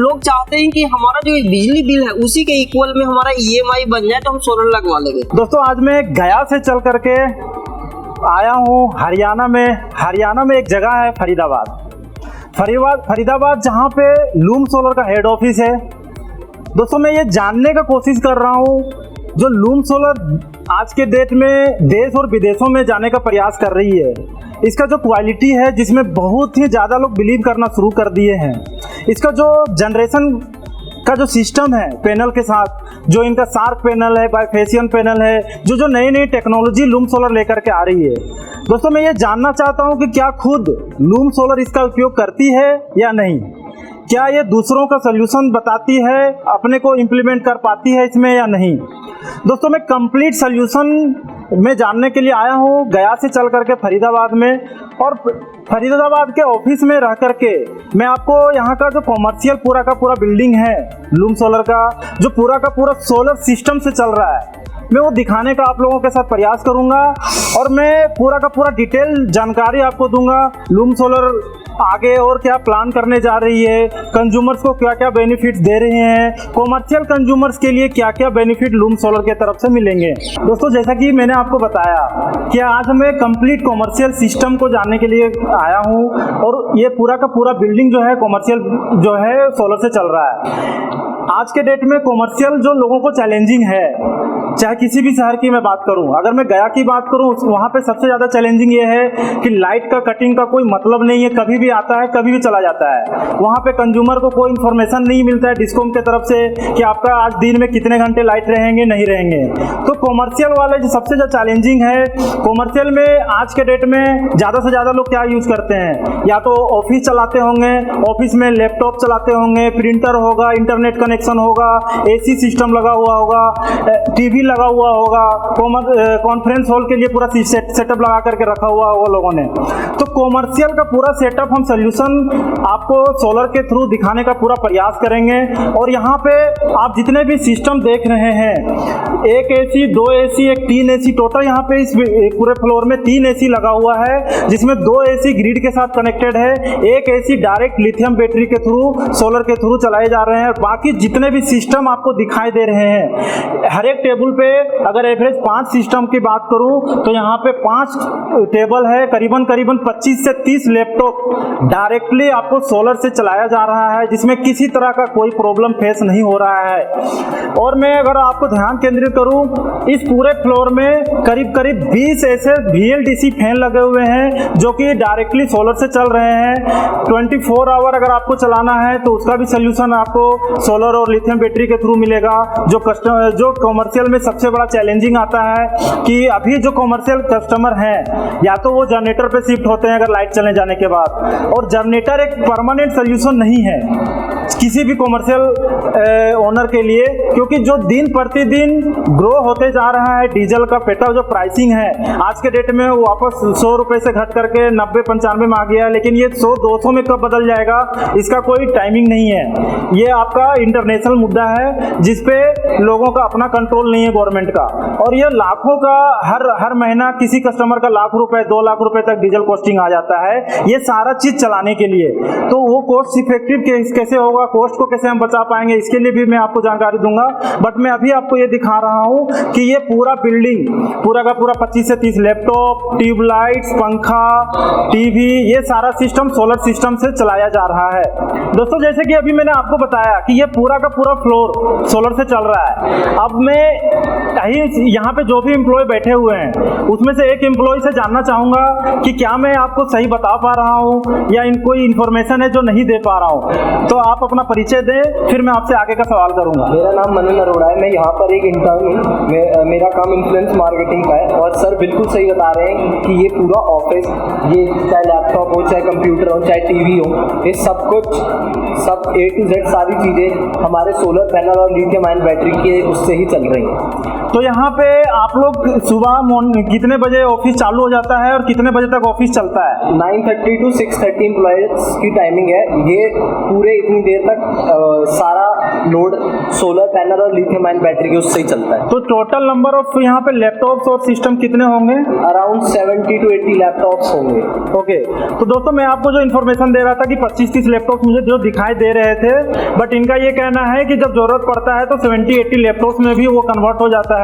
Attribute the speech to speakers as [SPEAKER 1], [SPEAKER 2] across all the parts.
[SPEAKER 1] लोग चाहते हैं कि हमारा जो बिजली बिल है उसी के इक्वल में हमारा EMI बन जाए तो हम सोलर लगवा लेंगे।
[SPEAKER 2] दोस्तों आज मैं गया से चल करके आया हूँ हरियाणा में एक जगह है फरीदाबाद जहाँ पे लूम सोलर का हेड ऑफिस है। दोस्तों मैं ये जानने का कोशिश कर रहा हूँ जो लूम सोलर आज के डेट में देश और विदेशों में जाने का प्रयास कर रही है, इसका जो क्वालिटी है जिसमें बहुत ही ज़्यादा लोग बिलीव करना शुरू कर दिए हैं, इसका जो जनरेशन का जो सिस्टम है पैनल के साथ, जो इनका शार्क पैनल है, बाइफेशियल पैनल है, जो नई टेक्नोलॉजी लूम सोलर लेकर के आ रही है। दोस्तों मैं ये जानना चाहता हूँ कि क्या खुद लूम सोलर इसका उपयोग करती है या नहीं, क्या ये दूसरों का सल्यूशन बताती है, अपने को इम्प्लीमेंट कर पाती है इसमें या नहीं। दोस्तों मैं कंप्लीट सल्यूशन में जानने के लिए आया हूँ गया से चल करके फरीदाबाद में, और फरीदाबाद के ऑफिस में रह करके मैं आपको यहाँ का जो कॉमर्शियल पूरा का पूरा बिल्डिंग है लूम सोलर का, जो पूरा का पूरा सोलर सिस्टम से चल रहा है, मैं वो दिखाने का आप लोगों के साथ प्रयास करूंगा और मैं पूरा का पूरा डिटेल जानकारी आपको दूंगा। लूम सोलर आगे और क्या प्लान करने जा रही है, कंज्यूमर्स को क्या क्या बेनिफिट्स दे रहे हैं, कॉमर्शियल कंज्यूमर्स के लिए क्या क्या बेनिफिट लूम सोलर के तरफ से मिलेंगे। दोस्तों जैसा कि मैंने आपको बताया कि आज मैं कंप्लीट कॉमर्शियल सिस्टम को जानने के लिए आया हूँ, और ये पूरा का पूरा बिल्डिंग जो है कॉमर्शियल जो है सोलर से चल रहा है। आज के डेट में कॉमर्शियल जो लोगों को चैलेंजिंग है, चाहे किसी भी शहर की मैं बात करूं, अगर मैं गया की बात करूं वहां पे सबसे ज़्यादा चैलेंजिंग ये है कि लाइट का कटिंग का कोई मतलब नहीं है, कभी भी आता है कभी भी चला जाता है। वहां पे कंज्यूमर को कोई इन्फॉर्मेशन नहीं मिलता है डिस्कॉम के तरफ से कि आपका आज दिन में कितने घंटे लाइट रहेंगे नहीं रहेंगे। तो कॉमर्शियल वाले जो सबसे ज़्यादा चैलेंजिंग है, कॉमर्शियल में आज के डेट में ज़्यादा से ज़्यादा लोग क्या यूज़ करते हैं, या तो ऑफिस चलाते होंगे, ऑफिस में लैपटॉप चलाते होंगे, प्रिंटर होगा, इंटरनेट कनेक्शन होगा, AC सिस्टम लगा हुआ होगा, TV लगा हुआ होगा, कॉन्फ्रेंस हॉल के लिए पूरा सेटअप लगा करके रखा हुआ होगा लोगों ने। तो कॉमर्शियल का पूरा सेटअप हम सोल्यूशन आपको सोलर के थ्रू दिखाने का पूरा प्रयास करेंगे। और यहाँ पे आप जितने भी सिस्टम देख रहे हैं, एक AC, 2 AC, एक 3 AC, टोटल यहाँ पे इस पूरे फ्लोर में 3 AC लगा हुआ है, जिसमें 2 AC ग्रिड के साथ कनेक्टेड है, एक AC डायरेक्ट लिथियम बैटरी के थ्रू सोलर के थ्रू चलाए जा रहे हैं। बाकी जितने भी सिस्टम आपको दिखाई दे रहे हैं, हर एक टेबल पे अगर एवरेज 5 सिस्टम की बात करूं तो यहाँ पे 5 टेबल है, करीबन 25 से 30 लैपटॉप डायरेक्टली आपको सोलर से चलाया जा रहा है, जिसमें किसी तरह का कोई प्रॉब्लम फेस नहीं हो रहा है। और मैं अगर आपको ध्यान केंद्रित करूं, इस पूरे फ्लोर में करीब 20 ऐसे VLDC फैन लगे हुए हैं जो कि डायरेक्टली सोलर से चल रहे हैं। 24 आवर अगर आपको चलाना है तो उसका भी सोल्यूशन आपको सोलर और लिथियम बैटरी के थ्रू मिलेगा। जो कॉमर्शियल में सबसे बड़ा चैलेंजिंग आता है कि अभी जो कॉमर्शियल कस्टमर हैं, या तो वो जनरेटर पे शिफ्ट होते हैं अगर लाइट चलने जाने के बाद, और जनरेटर एक परमानेंट सोल्यूशन नहीं है किसी भी कॉमर्शियल ओनर के लिए, क्योंकि जो दिन प्रतिदिन ग्रो होते जा रहा है डीजल का पेट्रोल जो प्राइसिंग है, आज के डेट में वापस 100 रुपए से घट करके 90-95 में आ गया है, लेकिन ये 100-200 में कब बदल जाएगा इसका कोई टाइमिंग नहीं है। ये आपका इंटरनेशनल मुद्दा है जिसपे लोगों का अपना कंट्रोल नहीं है गवर्नमेंट का, और ये लाखों का हर महीना किसी कस्टमर का लाख रुपए 2 लाख रुपए तक डीजल कॉस्टिंग आ जाता है, ये सारा चीज चलाने के लिए। तो वो कॉस्ट इफेक्टिव कैसे होगा, कॉस्ट को कैसे हम बचा पाएंगे, इसके लिए भी मैं आपको जानकारी दूंगा। बट मैं अभी आपको ये दिखा रहा हूँ कि ये पूरा बिल्डिंग पूरा का पूरा 25 से 30 लैपटॉप, ट्यूबलाइट्स, पंखा, TV, ये सारा सिस्टम सोलर सिस्टम से चलाया जा रहा है। दोस्तों जैसे कि अभी मैंने आपको बताया कि ये पूरा का पूरा फ्लोर सोलर से चल रहा है। अब मैं यहाँ पे जो भी एम्प्लॉय बैठे हुए हैं उसमें से एक एम्प्लॉय से जानना चाहूंगा कि क्या मैं आपको सही बता पा रहा हूँ या कोई इन्फॉर्मेशन है जो नहीं दे पा रहा हूँ। तो आप अपना परिचय दें, फिर मैं आपसे आगे का सवाल करूंगा।
[SPEAKER 3] मेरा नाम मनन अरोड़ा है, मैं यहाँ पर एक इंटर्न हूँ। मेरा काम इन्फ्लुएंस मार्केटिंग का है, और सर बिल्कुल सही बता रहे हैं कि ये पूरा ऑफिस, ये चाहे लैपटॉप हो, चाहे कंप्यूटर हो, चाहे TV हो, ये सब कुछ सब A to Z सारी चीज़ें हमारे सोलर पैनल और लिथियम आयन बैटरी के उससे ही चल रही हैं।
[SPEAKER 2] तो यहाँ पे आप लोग सुबह कितने बजे ऑफिस चालू हो जाता है और कितने बजे तक ऑफिस चलता है?
[SPEAKER 3] 9:30 to 6:30 एम्प्लॉयज की टाइमिंग है। ये पूरे इतनी देर तक सारा लोड सोलर पैनल और लिथियम आयन बैटरी के उससे ही चलता है।
[SPEAKER 2] तो टोटल नंबर ऑफ यहाँ पे लैपटॉप्स और सिस्टम कितने होंगे?
[SPEAKER 3] अराउंड 70 to 80 लैपटॉप्स होंगे।
[SPEAKER 2] ओके, तो दोस्तों मैं आपको जो इन्फॉर्मेशन दे रहा था कि 25-30 लैपटॉप मुझे जो दिखाई दे रहे थे, बट इनका ये कहना है कि जब जरूरत पड़ता है तो 70-80 लैपटॉप्स में भी वो कन्वर्ट हो जाता है,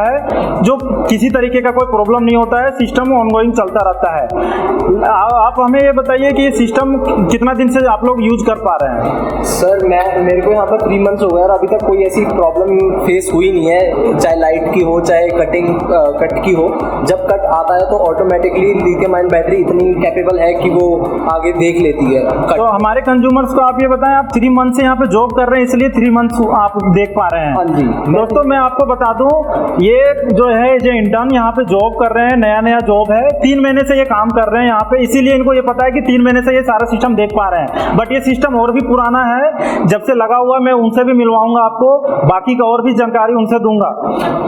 [SPEAKER 2] जो किसी तरीके का कोई प्रॉब्लम नहीं होता है, सिस्टम ऑनगोइंग चलता रहता है। आप हमें ये बताइए कि ये सिस्टम कितना दिन से आप लोग यूज कर पा रहे हैं?
[SPEAKER 3] सर मेरे को यहाँ पर 3 मंथ्स हो गए और अभी तक कोई ऐसी प्रॉब्लम फेस हुई नहीं है, चाहे लाइट की हो चाहे कट की हो। जब कट आता है तो ऑटोमेटिकली लिथियम आयन बैटरी इतनी कैपेबल है कि वो आगे देख लेती है कट।
[SPEAKER 2] तो हमारे कंज्यूमर्स को आप ये बताएं, आप 3 मंथ से यहाँ पे जॉब कर रहे हैं इसलिए 3 मंथ आप देख पा रहे हैं।
[SPEAKER 3] हाँ जी
[SPEAKER 2] दोस्तों मैं आपको बता दूं, ये जो है जो इंटर्न यहाँ पे जॉब कर रहे हैं, नया जॉब है, 3 महीने से ये काम कर रहे हैं यहाँ पे, इसीलिए इनको ये पता है कि 3 महीने से ये सारा सिस्टम देख पा रहे हैं। बट ये सिस्टम और भी पुराना है, जब से लगा हुआ, मैं उनसे भी मिलवाऊंगा आपको, बाकी का और भी जानकारी उनसे दूंगा।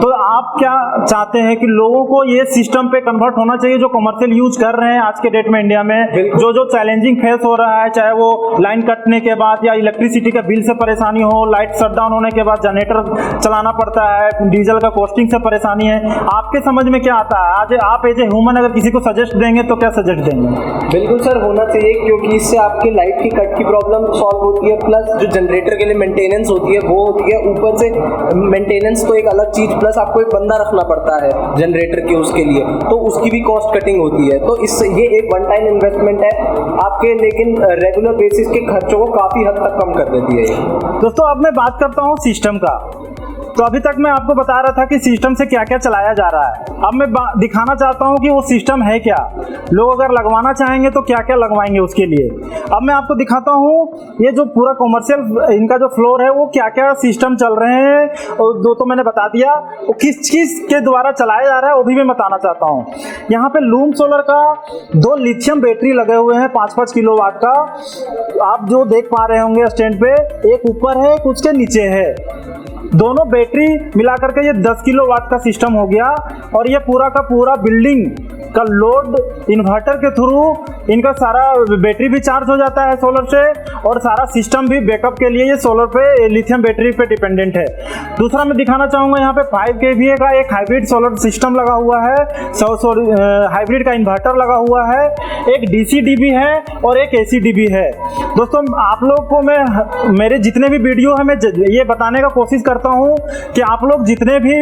[SPEAKER 2] तो आप क्या चाहते हैं कि लोगों को ये सिस्टम पे कन्वर्ट होना चाहिए जो कमर्शियल यूज कर रहे हैं आज के डेट में इंडिया में, जो चैलेंजिंग फेस हो रहा है, चाहे वो लाइन कटने के बाद या इलेक्ट्रिसिटी का बिल से परेशानी हो, लाइट शटडाउन होने के बाद जनरेटर चलाना पड़ता है, डीजल का कॉस्टिंग से परेशानी है। आपके समझ में क्या आता है? आज आप एज ए ह्यूमन अगर किसी को सजेस्ट देंगे तो क्या सजेस्ट देंगे?
[SPEAKER 3] बिल्कुल सर, होना चाहिए, क्योंकि इससे आपके लाइट की कट की प्रॉब्लम सॉल्व होती है, प्लस जो जनरेटर के लिए मेंटेनेंस होती है वो होती है, ऊपर से मेंटेनेंस तो एक अलग चीज, प्लस आपको एक बंदा रखना पड़ता है जनरेटर के उसके लिए, तो उसकी भी कॉस्ट कटिंग होती है। तो इससे ये एक वन टाइम इन्वेस्टमेंट है आपके, लेकिन रेगुलर बेसिस के खर्चों को काफी हद तक कम कर देती है।
[SPEAKER 2] दोस्तों अब मैं बात करता हूँ सिस्टम का। तो अभी तक मैं आपको बता रहा था कि सिस्टम से क्या क्या चलाया जा रहा है। अब मैं दिखाना चाहता हूँ कि वो सिस्टम है क्या, लोग अगर लगवाना चाहेंगे तो क्या क्या लगवाएंगे उसके लिए। अब मैं आपको दिखाता हूँ ये जो पूरा कॉमर्शियल इनका जो फ्लोर है वो क्या क्या सिस्टम चल रहे हैं, और दो तो मैंने बता दिया, वो किस चीज़ के द्वारा चलाया जा रहा है वो भी मैं बताना चाहता हूँ। यहाँ पे लूम सोलर का 2 लिथियम बैटरी लगे हुए हैं 5-5 किलोवाट का, आप जो देख पा रहे होंगे स्टैंड पे, एक ऊपर है एक उसके नीचे है। दोनों बैटरी मिलाकर के ये 10 किलोवाट का सिस्टम हो गया, और ये पूरा का पूरा बिल्डिंग का लोड इन्वर्टर के थ्रू इनका सारा बैटरी भी चार्ज हो जाता है सोलर से, और सारा सिस्टम भी बैकअप के लिए ये सोलर पे लिथियम बैटरी पे डिपेंडेंट है। दूसरा मैं दिखाना चाहूँगा, यहाँ पे 5 kVA का एक हाइब्रिड सोलर सिस्टम लगा हुआ है, हाइब्रिड का इन्वर्टर लगा हुआ है, एक DC-DB है और एक AC-DB है। दोस्तों आप लोग को मैं मेरे जितने भी वीडियो है मैं ये बताने का कोशिश करता हूँ कि आप लोग जितने भी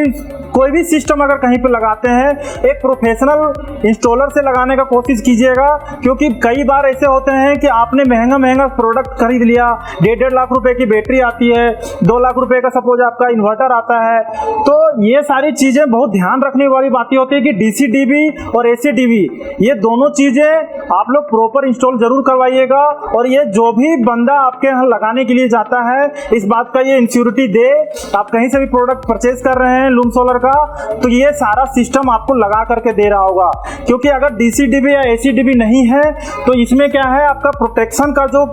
[SPEAKER 2] कोई भी सिस्टम अगर कहीं पे लगाते हैं, एक प्रोफेशनल इंस्टॉलर से लगाने का कोशिश कीजिएगा, क्योंकि कई बार ऐसे होते हैं कि आपने महंगा प्रोडक्ट खरीद लिया, 1.5 लाख रुपए की बैटरी आती है, 2 लाख रुपए का सपोज आपका इन्वर्टर आता है। तो ये सारी चीजें बहुत ध्यान रखने वाली बातें होती है कि DC-DB और AC-DB ये दोनों चीजें आप लोग प्रॉपर इंस्टॉल जरूर करवाइएगा, और ये जो भी बंदा आपके यहाँ लगाने के लिए जाता है इस बात का ये इंश्योरिटी दे। आप कहीं से भी प्रोडक्ट परचेज कर रहे हैं लूम सोलर का, तो ये सारा सिस्टम आपको लगा करके दे रहा होगा, क्योंकि अगर DC-DB या AC-DB नहीं है तो इसमें क्या है, आपका प्रोटेक्शन का जो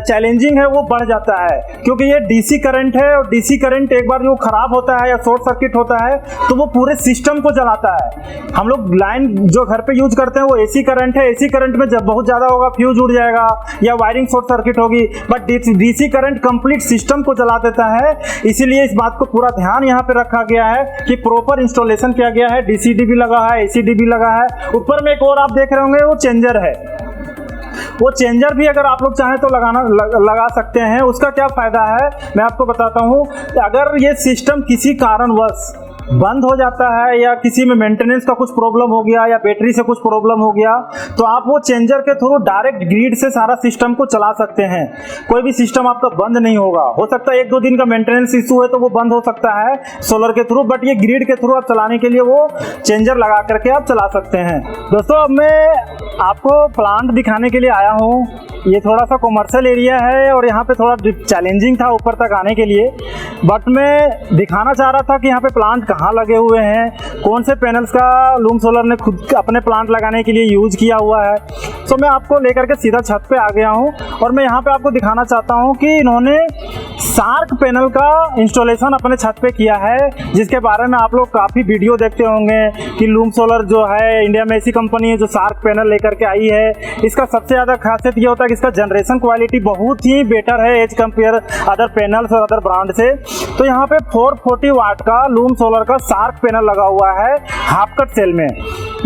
[SPEAKER 2] चैलेंजिंग है वो बढ़ जाता है, क्योंकि ये DC करंट है, और DC करंट एक बार जो खराब होता है या शॉर्ट सर्किट होता है तो वो पूरे सिस्टम को जलाता है। हम लोग लाइन जो घर पे यूज करते हैं वो AC करंट है, AC करंट में जब बहुत ज़्यादा होगा फ्यूज उड़ जाएगा या वायरिंग शॉर्ट सर्किट होगी, but DC current complete system को जला देता है। इसीलिए इस बात को पूरा ध्यान यहाँ पे रखा गया है कि प्रॉपर इंस्टॉलेशन किया गया है, DC-DB लगा है, AC-DB लगा है। ऊपर में एक और आप देख रहे होंगे वो चेंजर है, वो चेंजर भी अगर आप लोग चाहें तो लगा सकते हैं। उसका क्या फ़ायदा है मैं आपको बताता हूँ। अगर ये सिस्टम किसी कारणवश बंद हो जाता है या किसी में मेंटेनेंस का कुछ प्रॉब्लम हो गया या बैटरी से कुछ प्रॉब्लम हो गया, तो आप वो चेंजर के थ्रू डायरेक्ट ग्रिड से सारा सिस्टम को चला सकते हैं। कोई भी सिस्टम आपका बंद नहीं होगा। हो सकता है 1-2 दिन का मेंटेनेंस इशू है तो वो बंद हो सकता है सोलर के थ्रू, बट ये ग्रिड के थ्रू आप चलाने के लिए वो चेंजर लगा करके आप चला सकते हैं। दोस्तों अब मैं आपको प्लांट दिखाने के लिए आया हूँ। ये थोड़ा सा कॉमर्शियल एरिया है और यहाँ पे थोड़ा चैलेंजिंग था ऊपर तक आने के लिए, बट मैं दिखाना चाह रहा था कि यहाँ पे प्लांट कहाँ लगे हुए हैं, कौन से पैनल्स का लूम सोलर ने खुद अपने प्लांट लगाने के लिए यूज़ किया हुआ है। तो मैं आपको लेकर के सीधा छत पे आ गया हूँ और मैं यहाँ पे आपको दिखाना चाहता हूँ कि इन्होंने सार्क पैनल का इंस्टॉलेशन अपने छत पे किया है, जिसके बारे में आप लोग काफ़ी वीडियो देखते होंगे कि लूम सोलर जो है इंडिया में ऐसी कंपनी है जो सार्क पैनल लेकर के आई है। इसका सबसे ज़्यादा खासियत ये होता है कि इसका जनरेशन क्वालिटी बहुत ही बेटर है एज कम्पेयर अदर पैनल्स और अदर ब्रांड से। तो यहाँ पे 440 वाट का लूम सोलर का सार्क पैनल लगा हुआ है हाफ कट सेल में,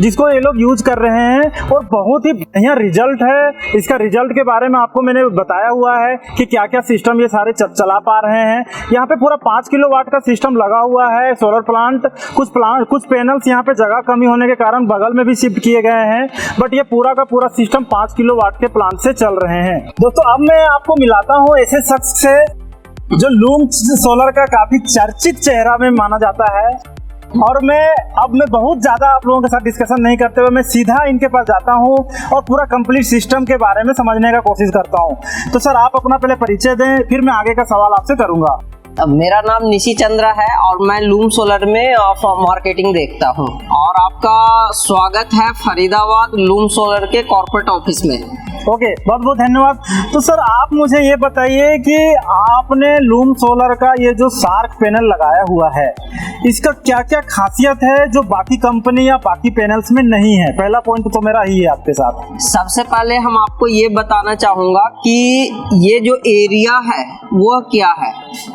[SPEAKER 2] जिसको ये लोग यूज कर रहे हैं और बहुत ही बढ़िया रिजल्ट है। इसका रिजल्ट के बारे में आपको मैंने बताया हुआ है कि क्या क्या सिस्टम ये सारे चला पा रहे हैं। यहाँ पे पूरा 5 किलोवाट का सिस्टम लगा हुआ है सोलर प्लांट। कुछ पैनल्स यहाँ पे जगह कमी होने के कारण बगल में भी शिफ्ट किए गए हैं, बट ये पूरा का पूरा सिस्टम 5 किलोवाट के प्लांट से चल रहे हैं। दोस्तों अब मैं आपको मिलाता हूँ ऐसे शख्स से जो लूम सोलर का काफी चर्चित चेहरा में माना जाता है, और मैं बहुत ज़्यादा आप लोगों के साथ डिस्कशन नहीं करते हुए मैं सीधा इनके पास जाता हूं और पूरा कंप्लीट सिस्टम के बारे में समझने का कोशिश करता हूं। तो सर आप अपना पहले परिचय दें, फिर मैं आगे का सवाल आपसे करूंगा।
[SPEAKER 1] मेरा नाम निशी चंद्रा है और मैं लूम सोलर में मार्केटिंग देखता हूं और आपका स्वागत है फरीदाबाद लूम सोलर के कॉर्पोरेट ऑफिस में।
[SPEAKER 2] ओके, बहुत बहुत धन्यवाद। तो सर आप मुझे ये बताइए कि आपने लूम सोलर का ये जो सार्क पैनल लगाया हुआ है, इसका क्या क्या खासियत है जो बाकी कंपनी या बाकी पैनल्स में नहीं है? पहला पॉइंट तो मेरा ही है आपके साथ।
[SPEAKER 1] सबसे पहले हम आपको ये बताना चाहूँगा कि ये जो एरिया है वो क्या है।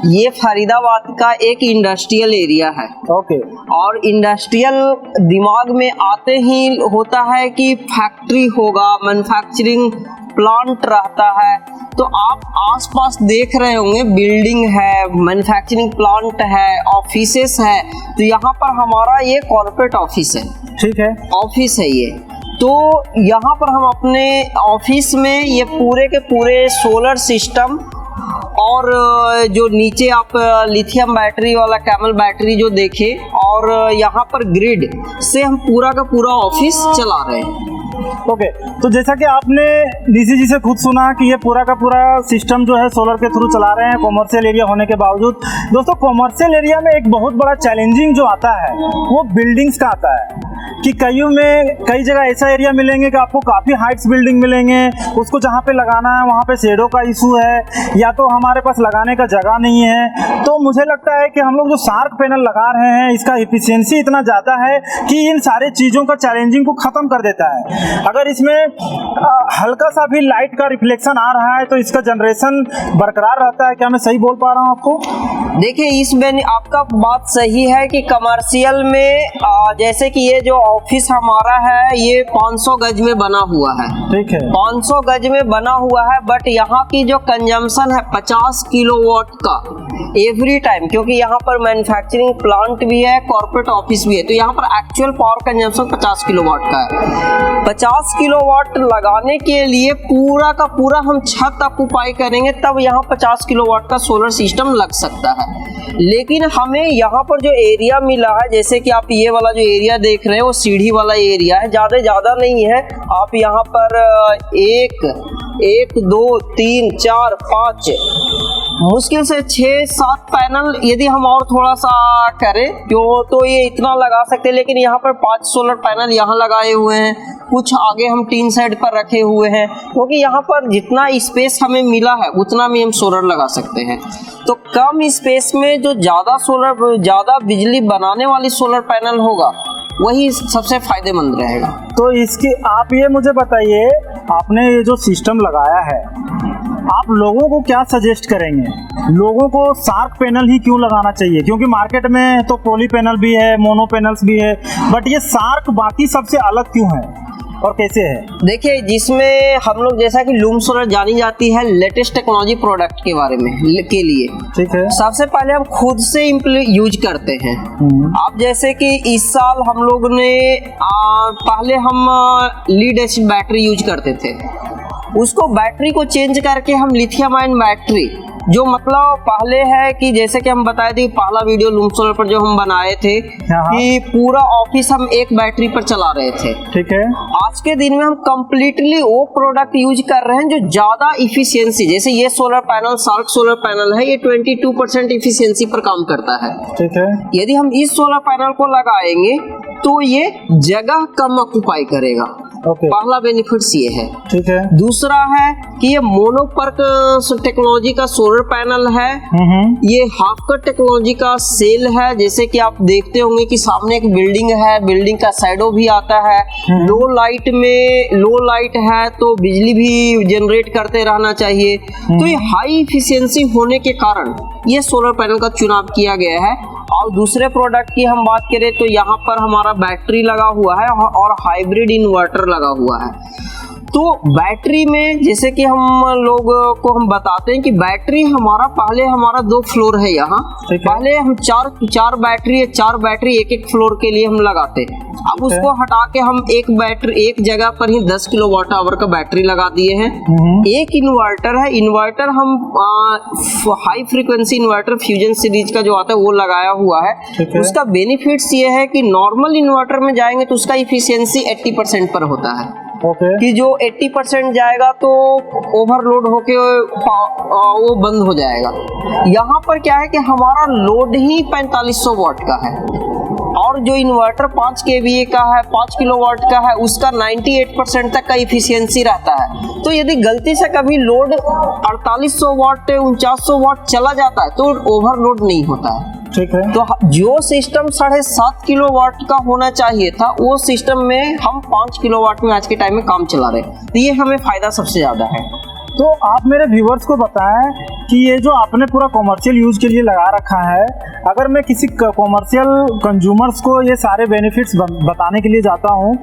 [SPEAKER 1] ये फरीदाबाद का एक इंडस्ट्रियल एरिया है।
[SPEAKER 2] ओके।
[SPEAKER 1] और इंडस्ट्रियल दिमाग में आते ही होता है कि फैक्ट्री होगा, मैन्युफैक्चरिंग प्लांट रहता है। तो आप आसपास देख रहे होंगे बिल्डिंग है, मैन्युफैक्चरिंग प्लांट है, ऑफिसेस है। तो यहाँ पर हमारा ये कॉर्पोरेट ऑफिस है।
[SPEAKER 2] ठीक है,
[SPEAKER 1] ऑफिस है ये। तो यहाँ पर हम अपने ऑफिस में ये पूरे के पूरे सोलर सिस्टम और जो नीचे आप लिथियम बैटरी वाला कैमल बैटरी जो देखे, और यहाँ पर ग्रिड से हम पूरा का पूरा ऑफिस चला रहे हैं।
[SPEAKER 2] ओके। तो जैसा कि आपने डीसी जी से खुद सुना कि ये पूरा का पूरा सिस्टम जो है सोलर के थ्रू चला रहे हैं कॉमर्शियल एरिया होने के बावजूद। दोस्तों कॉमर्शियल एरिया में एक बहुत बड़ा चैलेंजिंग जो आता है वो बिल्डिंग्स का आता है कि कई जगह ऐसा एरिया मिलेंगे कि आपको काफ़ी हाइट्स बिल्डिंग मिलेंगे, उसको जहाँ पे लगाना है वहाँ पे शेडो का इशू है या तो हमारे पास लगाने का जगह नहीं है। तो मुझे लगता है कि हम लोग जो सार्क पैनल लगा रहे हैं इसका इफिशियंसी इतना ज़्यादा है कि इन सारे चीज़ों का चैलेंजिंग को ख़त्म कर देता है। अगर इसमें हल्का सा भी लाइट का रिफ्लेक्शन आ रहा है तो इसका जनरेशन बरकरार रहता है। क्या मैं सही बोल पा रहा हूँ आपको?
[SPEAKER 1] देखिए इसमें आपका बात सही है कि कमर्शियल में जैसे कि ये जो ऑफिस हमारा है ये 500 गज में बना हुआ है।
[SPEAKER 2] ठीक है,
[SPEAKER 1] 500 गज में बना हुआ है, बट यहाँ की जो कंजम्पशन है 50 किलोवाट का एवरी टाइम, क्योंकि यहाँ पर मैन्युफैक्चरिंग प्लांट भी है, कॉर्पोरेट ऑफिस भी है। तो यहाँ पर एक्चुअल पावर कंजम्पशन 50 किलोवाट का है। 50 किलोवाट लगाने के लिए पूरा का पूरा हम छत ऑक्युपाई करेंगे तब यहाँ 50 किलोवाट का सोलर सिस्टम लग सकता है। लेकिन हमें यहाँ पर जो एरिया मिला है, जैसे कि आप ये वाला जो एरिया देख रहे हैं वो सीढ़ी वाला एरिया है, ज्यादा नहीं है। आप यहाँ पर 1 2 3 4 5 मुश्किल से 6-7 पैनल यदि हम और थोड़ा सा करें क्यों तो ये इतना लगा सकते हैं। लेकिन यहाँ पर 5 सोलर पैनल यहाँ लगाए हुए हैं, कुछ आगे हम 3 साइड पर रखे हुए हैं, क्योंकि यहाँ पर जितना स्पेस हमें मिला है उतना में हम सोलर लगा सकते हैं। तो कम स्पेस में जो ज़्यादा बिजली बनाने वाली सोलर पैनल होगा वही सबसे फायदेमंद रहेगा।
[SPEAKER 2] तो इसकी आप ये मुझे बताइए, आपने ये जो सिस्टम लगाया है आप लोगों को क्या सजेस्ट करेंगे? लोगों को सार्क पैनल ही क्यों लगाना चाहिए? क्योंकि मार्केट में तो पॉली पैनल भी है, मोनो पैनल्स भी है, बट ये सार्क बाकी सबसे अलग क्यों है और कैसे है?
[SPEAKER 1] देखिए जिसमें हम लोग जैसा कि लूम सोलर जानी जाती है लेटेस्ट टेक्नोलॉजी प्रोडक्ट के बारे में के लिए। ठीक है, सबसे पहले हम खुद से यूज करते हैं। आप जैसे कि इस साल हम लोग ने पहले हम लीड एसिड बैटरी यूज करते थे, उसको बैटरी को चेंज करके हम लिथियम आयन बैटरी जो मतलब पहले है कि जैसे कि हम बताए थे पहला वीडियो लूम सोलर पर जो हम बनाए थे
[SPEAKER 2] हाँ।
[SPEAKER 1] कि पूरा ऑफिस हम एक बैटरी पर चला रहे थे।
[SPEAKER 2] ठीक है।
[SPEAKER 1] आज के दिन में हम कंप्लीटली वो प्रोडक्ट यूज कर रहे हैं जो ज्यादा इफिशियंसी, जैसे ये सोलर पैनल सार्क सोलर पैनल है, ये 22% इफिशियंसी पर काम करता है।
[SPEAKER 2] ठीक है।
[SPEAKER 1] यदि हम इस सोलर पैनल को लगाएंगे तो ये जगह कम ऑक्यूपाई करेगा।
[SPEAKER 2] ओके।
[SPEAKER 1] पहला बेनिफिट्स ये है।
[SPEAKER 2] ठीक है।
[SPEAKER 1] दूसरा है कि ये मोनोपर्क टेक्नोलॉजी का सोलर पैनल है। ये हाफ कट टेक्नोलॉजी का सेल है। जैसे कि आप देखते होंगे कि सामने एक बिल्डिंग है, बिल्डिंग का शैडो भी आता है। लो लाइट है तो बिजली भी जनरेट करते रहना चाहिए। तो ये हाई इफिशियंसी होने के कारण ये सोलर पैनल का चुनाव किया गया है। और दूसरे प्रोडक्ट की हम बात करें तो यहाँ पर हमारा बैटरी लगा हुआ है और हाइब्रिड इन्वर्टर लगा हुआ है। तो बैटरी में जैसे कि हम लोग को हम बताते हैं कि बैटरी हमारा 2 फ्लोर है यहाँ। पहले हम चार बैटरी एक फ्लोर के लिए हम लगाते। अब उसको हटा के हम एक जगह पर ही 10 किलोवाट आवर का बैटरी लगा दिए हैं। एक इन्वर्टर है। इन्वर्टर हम high frequency inverter fusion series का जो आता है वो लगाया हुआ है। उसका बेनिफिट्स ये है कि नॉर्मल इन्वर्टर में जाएंगे तो उसका इफिशियंसी 80% पर होता है। कि जो 80% जाएगा तो ओवरलोड होके वो बंद हो जाएगा। यहाँ पर क्या है कि हमारा लोड ही 4500 वाट का है और जो इन्वर्टर 5 kVA का है, 5 किलोवाट का है, उसका 98% तक का इफिशियंसी रहता है। तो यदि गलती से कभी लोड 4800 वाट 4900 वाट चला जाता है तो ओवरलोड नहीं होता है।
[SPEAKER 2] ठीक है।
[SPEAKER 1] तो जो सिस्टम 7.5 किलोवाट का होना चाहिए था वो सिस्टम में हम 5 किलोवाट में आज के टाइम में काम चला रहे हैं। तो ये हमें फायदा सबसे ज्यादा है।
[SPEAKER 2] तो आप मेरे व्यूवर्स को बताएं कि ये जो आपने पूरा कॉमर्शियल यूज के लिए लगा रखा है, अगर मैं किसी कॉमर्शियल कंज्यूमर्स को ये सारे बेनिफिट्स बताने के लिए जाता हूँ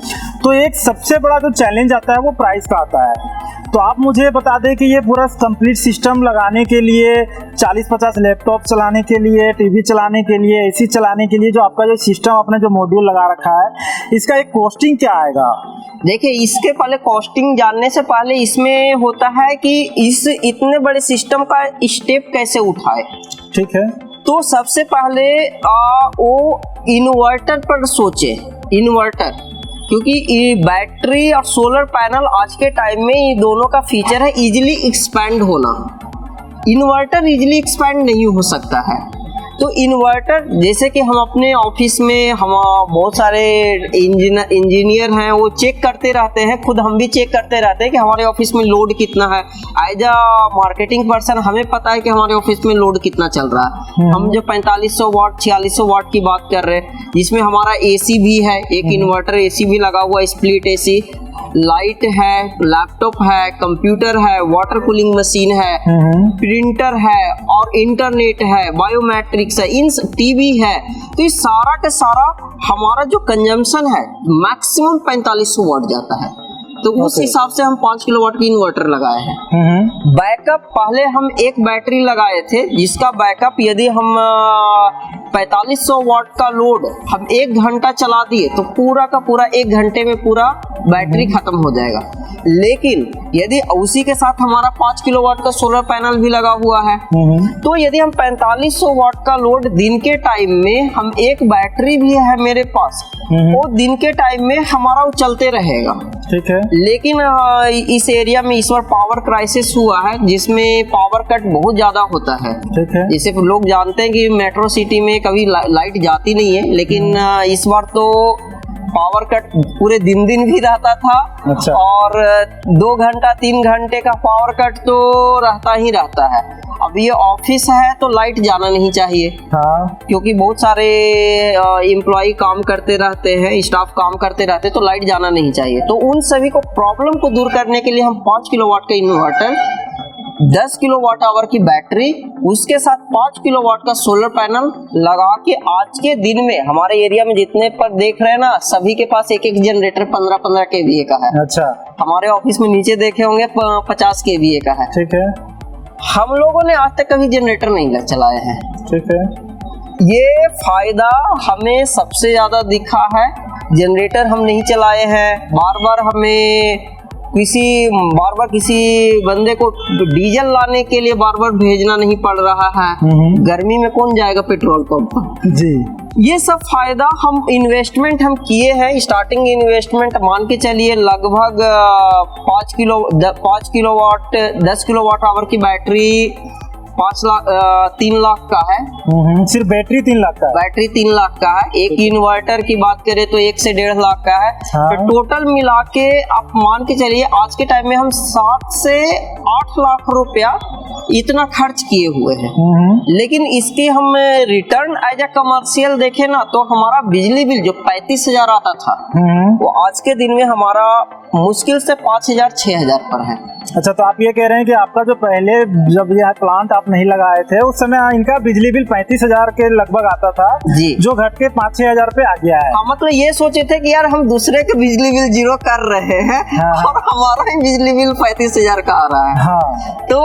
[SPEAKER 2] तो एक सबसे बड़ा जो चैलेंज आता है वो प्राइस का आता है। तो आप मुझे बता दें कि ये पूरा कंप्लीट सिस्टम लगाने के लिए 40-50 लैपटॉप चलाने के लिए, टीवी चलाने के लिए, एसी चलाने के लिए जो आपका जो सिस्टम आपने जो मॉड्यूल लगा रखा है, इसका एक कॉस्टिंग क्या आएगा?
[SPEAKER 1] देखिए, इसके पहले कॉस्टिंग जानने से पहले इसमें होता है कि इस इतने बड़े सिस्टम का स्टेप कैसे उठाए।
[SPEAKER 2] ठीक है।
[SPEAKER 1] तो सबसे पहले वो इन्वर्टर पर सोचे। इन्वर्टर, क्योंकि बैटरी और सोलर पैनल आज के टाइम में ये दोनों का फीचर है इजीली एक्सपैंड होना। इन्वर्टर इजीली एक्सपैंड नहीं हो सकता है। तो इन्वर्टर, जैसे कि हम अपने ऑफिस में हम बहुत सारे इंजीनियर हैं, वो चेक करते रहते हैं, खुद हम भी चेक करते रहते हैं कि हमारे ऑफिस में लोड कितना है। एज अ मार्केटिंग पर्सन हमें पता है कि हमारे ऑफिस में लोड कितना चल रहा है। हम जो 4500 वाट 4600 वाट की बात कर रहे हैं, जिसमें हमारा एसी भी है, एक इन्वर्टर एसी भी लगा हुआ है, स्प्लिट एसी, लाइट है, लैपटॉप है, कंप्यूटर है, वाटर कूलिंग मशीन है, प्रिंटर है और इंटरनेट है, बायोमेट्रिक्स है, इन टीवी है। तो ये सारा का सारा हमारा जो कंजम्पशन है मैक्सिमम 4500 वाट जाता है। तो उस हिसाब से हम 5 किलोवाट की इन्वर्टर लगाए हैं। बैकअप, पहले हम एक बैटरी लगाए थे जिसका बैकअप यदि हम 4500 वाट का लोड हम 1 घंटा चला दिए तो पूरा का पूरा 1 घंटे में पूरा बैटरी खत्म हो जाएगा। लेकिन यदि उसी के साथ हमारा 5 किलोवाट का सोलर पैनल भी लगा हुआ है तो यदि हम 4500 वाट का लोड दिन के टाइम में, हम एक बैटरी भी है मेरे पास, वो दिन के टाइम में हमारा वो चलते रहेगा।
[SPEAKER 2] ठीक है।
[SPEAKER 1] लेकिन इस एरिया में इस बार पावर क्राइसिस हुआ है जिसमें पावर कट बहुत ज्यादा होता है।
[SPEAKER 2] ठीक है।
[SPEAKER 1] जैसे लोग जानते हैं कि मेट्रो सिटी में कभी लाइट जाती नहीं है, लेकिन इस बार तो पावर कट पूरे दिन भी रहता था।
[SPEAKER 2] अच्छा।
[SPEAKER 1] और 2 घंटा 3 घंटे का पावर कट तो रहता ही रहता है। अब ये ऑफिस है तो लाइट जाना नहीं चाहिए।
[SPEAKER 2] हाँ।
[SPEAKER 1] क्योंकि बहुत सारे एम्प्लॉय काम करते रहते हैं, स्टाफ काम करते रहते हैं, तो लाइट जाना नहीं चाहिए। तो उन सभी को प्रॉब्लम को दूर करने के लिए हम 5 किलोवाट का इन्वर्टर, 10 किलोवाट आवर की बैटरी, उसके साथ 5 किलोवाट का सोलर पैनल लगा के आज के दिन में हमारे एरिया में जितने पर देख रहे हैं ना, सभी के पास एक जनरेटर 15-15 kVA का है।
[SPEAKER 2] अच्छा।
[SPEAKER 1] हमारे ऑफिस में नीचे देखे होंगे 50 kVA का है।
[SPEAKER 2] ठीक है।
[SPEAKER 1] हम लोगों ने आज तक कभी जनरेटर नहीं चलाए हैं।
[SPEAKER 2] ठीक है।
[SPEAKER 1] ये फायदा हमें सबसे ज्यादा दिखा है। जनरेटर हम नहीं चलाए हैं, बार बार हमें किसी बार बार किसी बंदे को डीजल लाने के लिए बार बार भेजना नहीं पड़ रहा है। गर्मी में कौन जाएगा पेट्रोल पंप पर?
[SPEAKER 2] जी,
[SPEAKER 1] ये सब फायदा हम इन्वेस्टमेंट हम किए हैं। स्टार्टिंग इन्वेस्टमेंट मान के चलिए लगभग 5 किलोवाट 10 किलोवाट आवर की बैटरी 3 लाख का है।
[SPEAKER 2] सिर्फ बैटरी 3 लाख का है?
[SPEAKER 1] बैटरी 3 लाख का है। एक इन्वर्टर की बात करें तो 1 से 1.5 लाख का है।
[SPEAKER 2] हाँ।
[SPEAKER 1] तो टोटल मिला के आप मान के चलिए आज के टाइम में हम 7 से 8 लाख रुपया इतना खर्च किए हुए हैं। लेकिन इसके हम रिटर्न एज ए कमर्शियल देखें ना तो हमारा बिजली बिल जो 35,000 आता था वो आज के दिन में हमारा मुश्किल से 5,000 6,000 पर है।
[SPEAKER 2] अच्छा, तो आप ये कह रहे हैं कि आपका जो पहले जब यह प्लांट आप नहीं लगाए थे उस समय इनका बिजली बिल 35,000 के लगभग आता था
[SPEAKER 1] जी,
[SPEAKER 2] जो घट के 5-6 पे आ गया है।
[SPEAKER 1] हाँ, मतलब ये सोचे थे कि यार हम दूसरे के बिजली बिल जीरो कर रहे हैं।
[SPEAKER 2] हाँ।
[SPEAKER 1] और हमारा ही बिजली बिल 35,000 का आ रहा है।
[SPEAKER 2] हाँ।
[SPEAKER 1] तो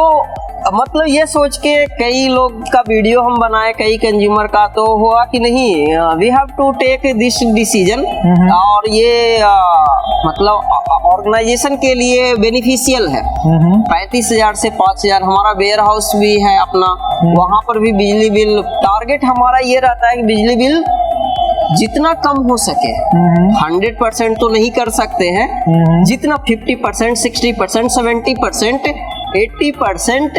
[SPEAKER 1] मतलब ये सोच के कई लोग का वीडियो हम बनाए, कई कंज्यूमर का, तो हुआ कि नहीं we have to take this decision और ये मतलब ऑर्गेनाइजेशन के लिए बेनिफिशियल है। 35,000 से 5,000 हमारा वेयर हाउस भी है अपना, वहां पर भी बिजली बिल टारगेट हमारा ये रहता है कि बिजली बिल जितना कम हो सके, 100% तो नहीं कर सकते हैं, जितना 50%, 60%, 70%, 80%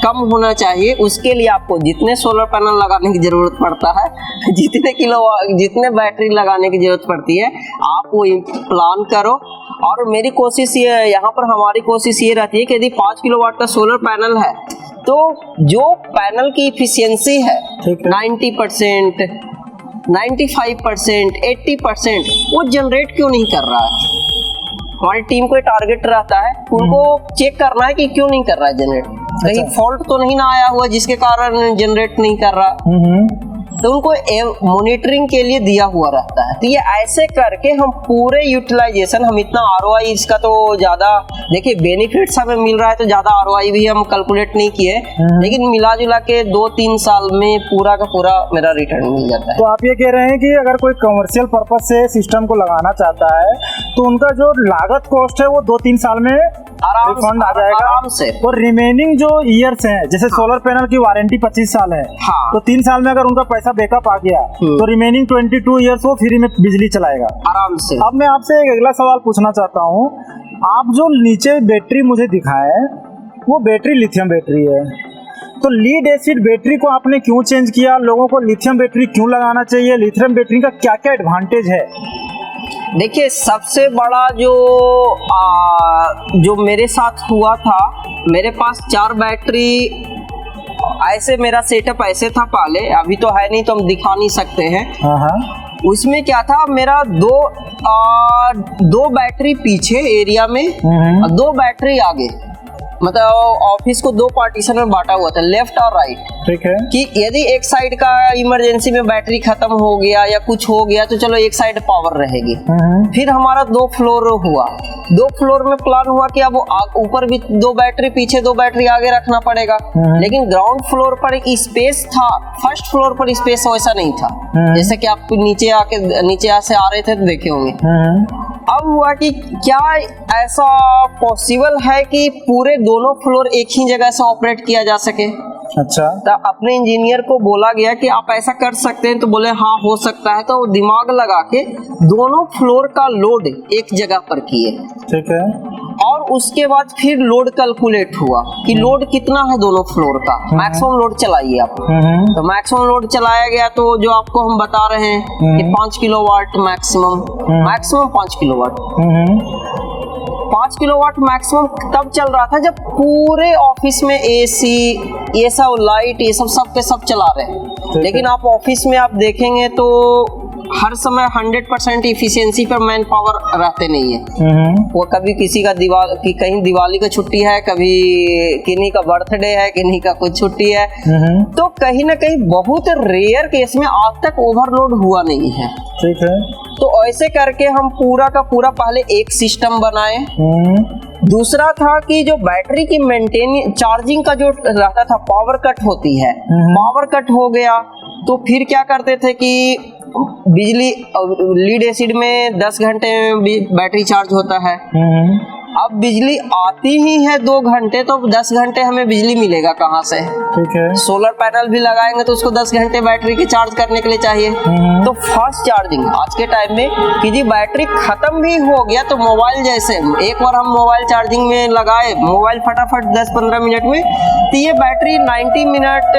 [SPEAKER 1] कम होना चाहिए। उसके लिए आपको जितने सोलर पैनल लगाने की जरूरत पड़ता है, जितने बैटरी लगाने की जरूरत पड़ती है, आप वो प्लान करो। और मेरी कोशिश ये, यहाँ पर हमारी कोशिश ये रहती है कि यदि 5 किलोवाट का सोलर पैनल है तो जो पैनल की इफिशियंसी है 90%, 95%, 80% वो जनरेट क्यों नहीं कर रहा है। हमारी टीम को टारगेट रहता है, उनको चेक करना है कि क्यों नहीं कर रहा है जनरेट, कहीं फॉल्ट तो नहीं ना आया हुआ जिसके कारण जनरेट नहीं कर रहा। तो उनको मॉनिटरिंग के लिए दिया हुआ रहता है। तो ये ऐसे करके हम पूरे यूटिलाइजेशन, हम इतना आरओआई इसका तो ज्यादा देखिए बेनिफिट्स हमें मिल रहा है तो ज्यादा आरओआई भी हम कैलकुलेट नहीं किए, लेकिन मिला जुला के 2-3 साल में पूरा का पूरा मेरा रिटर्न मिल जाता है।
[SPEAKER 2] तो आप ये कह रहे हैं कि अगर कोई कमर्शियल पर्पस से सिस्टम को लगाना चाहता है तो उनका जो लागत कॉस्ट है वो 2-3 साल में रिफंड आ जाएगा
[SPEAKER 1] आराम से।
[SPEAKER 2] और रिमेनिंग जो ईयर्स हैं, जैसे सोलर पैनल की वारंटी 25 साल है,
[SPEAKER 1] हाँ।
[SPEAKER 2] तो 3 साल में अगर उनका पैसा बैकअप आ गया तो रिमेनिंग 22 ईयर्स वो फ्री में बिजली चलाएगा
[SPEAKER 1] आराम से।
[SPEAKER 2] अब मैं आपसे एक अगला सवाल पूछना चाहता हूँ, आप जो नीचे बैटरी मुझे दिखाए वो बैटरी लिथियम बैटरी है, तो लीड एसिड बैटरी को आपने क्यों चेंज किया? लोगों को लिथियम बैटरी क्यों लगाना चाहिए? लिथियम बैटरी का क्या क्या एडवांटेज है?
[SPEAKER 1] देखिए सबसे बड़ा जो मेरे साथ हुआ था, मेरे पास 4 बैटरी ऐसे, मेरा सेटअप ऐसे था पहले, अभी तो है नहीं तो हम दिखा नहीं सकते हैं। उसमें क्या था, मेरा दो बैटरी पीछे एरिया में और 2 बैटरी आगे, मतलब ऑफिस को 2 पार्टीशन में बांटा हुआ था, लेफ्ट और राइट।
[SPEAKER 2] ठीक है
[SPEAKER 1] कि यदि एक साइड का इमरजेंसी में बैटरी खत्म हो गया या कुछ हो गया तो चलो एक साइड पावर रहेगी। फिर हमारा 2 फ्लोर हुआ, 2 फ्लोर में प्लान हुआ कि अब ऊपर भी 2 बैटरी पीछे 2 बैटरी आगे रखना पड़ेगा, लेकिन ग्राउंड फ्लोर पर एक स्पेस था, फर्स्ट फ्लोर पर स्पेस वैसा नहीं था। जैसे कि आप नीचे से आ रहे थे तो देखे होंगे। अब हुआ कि क्या ऐसा पॉसिबल है कि पूरे दोनों फ्लोर एक ही जगह से ऑपरेट किया जा सके?
[SPEAKER 2] अच्छा,
[SPEAKER 1] तो अपने इंजीनियर को बोला गया कि आप ऐसा कर सकते हैं, तो बोले हाँ हो सकता है। तो वो दिमाग लगा के दोनों फ्लोर का लोड एक जगह पर किए।
[SPEAKER 2] ठीक है।
[SPEAKER 1] और उसके बाद फिर लोड कैलकुलेट हुआ कि लोड कितना है दोनों फ्लोर का, मैक्सिमम लोड चलाइए आप। तो मैक्सिमम लोड चलाया गया, तो जो आपको हम बता रहे हैं कि 5 kilowatt maximum 5 kilowatt 5 kilowatt maximum तब चल रहा था जब पूरे ऑफिस में एसी, ये सब लाइट, ये सब के सब चला रहे हैं। लेकिन आप ऑफिस में आप देखेंगे तो हर समय 100% इफिशियंसी पर मैन पावर रहते नहीं है। वो कभी किसी का कहीं दिवाली का छुट्टी है, कभी किन्हीं का बर्थडे है, किन्हीं का कुछ छुट्टी है, तो कहीं ना कहीं बहुत रेयर केस में आज तक ओवरलोड हुआ नहीं है।
[SPEAKER 2] ठीक है।
[SPEAKER 1] तो ऐसे करके हम पूरा का पूरा पहले एक सिस्टम बनाए। दूसरा था कि जो बैटरी की चार्जिंग का जो रहता था, पावर कट होती है, पावर कट हो गया तो फिर क्या करते थे कि बिजली लीड एसिड में 10 घंटे में बैटरी चार्ज होता है, अब बिजली आती ही है 2 घंटे, तो 10 घंटे हमें बिजली मिलेगा कहाँ से?
[SPEAKER 2] ठीक है।
[SPEAKER 1] सोलर पैनल भी लगाएंगे तो उसको 10 घंटे बैटरी की चार्ज करने के लिए चाहिए। तो फास्ट चार्जिंग आज के टाइम में कि जी बैटरी खत्म भी हो गया तो मोबाइल जैसे एक बार हम मोबाइल चार्जिंग में लगाए, मोबाइल फटाफट 10-15 मिनट में, तो ये battery 90 minute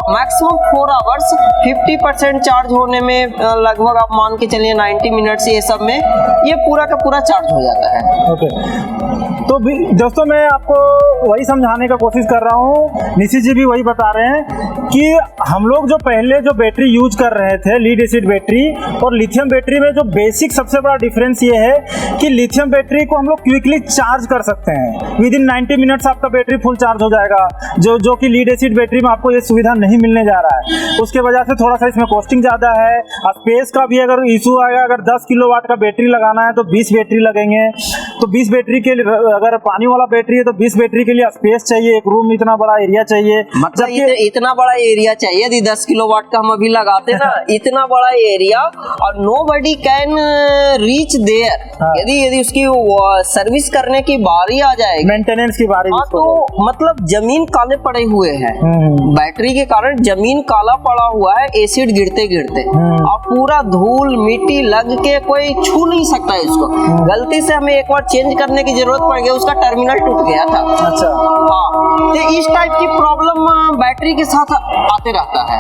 [SPEAKER 1] maximum 4 hours 50% charge होने में लगभग आप मान के चलिए 90 मिनट्स ये सब में ये पूरा का पूरा चार्ज हो जाता है।
[SPEAKER 2] ओके, तो दोस्तों मैं आपको वही समझाने का कोशिश कर रहा हूँ, निशी जी भी वही बता रहे हैं कि हम लोग जो पहले जो बैटरी यूज कर रहे थे लीड एसिड बैटरी और लिथियम बैटरी में जो बेसिक सबसे बड़ा डिफरेंस ये है कि लिथियम बैटरी को हम लोग क्विकली चार्ज कर सकते हैं, विद इन 90 मिनट्स आपका बैटरी फुल चार्ज हो जाएगा, जो कि लीड एसिड बैटरी में आपको ये सुविधा नहीं मिलने जा रहा है। उसके वजह से थोड़ा सा इसमें कॉस्टिंग ज़्यादा है, स्पेस का भी अगर इशू आएगा, अगर 10 किलोवाट का बैटरी लगाना है तो 20 बैटरी लगेंगे, तो 20 बैटरी के लिए अगर पानी वाला बैटरी है तो 20 बैटरी के लिए स्पेस चाहिए, एक रूम इतना बड़ा एरिया चाहिए,
[SPEAKER 1] मतलब इतना बड़ा एरिया चाहिए। यदि 10 किलोवाट का हम अभी लगाते ना इतना बड़ा एरिया और नोबडी कैन रीच देयर। यदि उसकी सर्विस करने की बारी आ जाएगी,
[SPEAKER 2] मेंटेनेंस की बारी,
[SPEAKER 1] तो मतलब जमीन काले पड़े हुए हैं, बैटरी के कारण जमीन काला पड़ा हुआ है एसिड गिरते गिरते, और पूरा धूल मिट्टी लग के कोई छू नहीं सकता है इसको। गलती से हमें एक बार चेंज करने की जरूरत पड़ गई, उसका टर्मिनल टूट गया था।
[SPEAKER 2] अच्छा,
[SPEAKER 1] हाँ, तो इस टाइप की प्रॉब्लम बैटरी के साथ आते रहता है।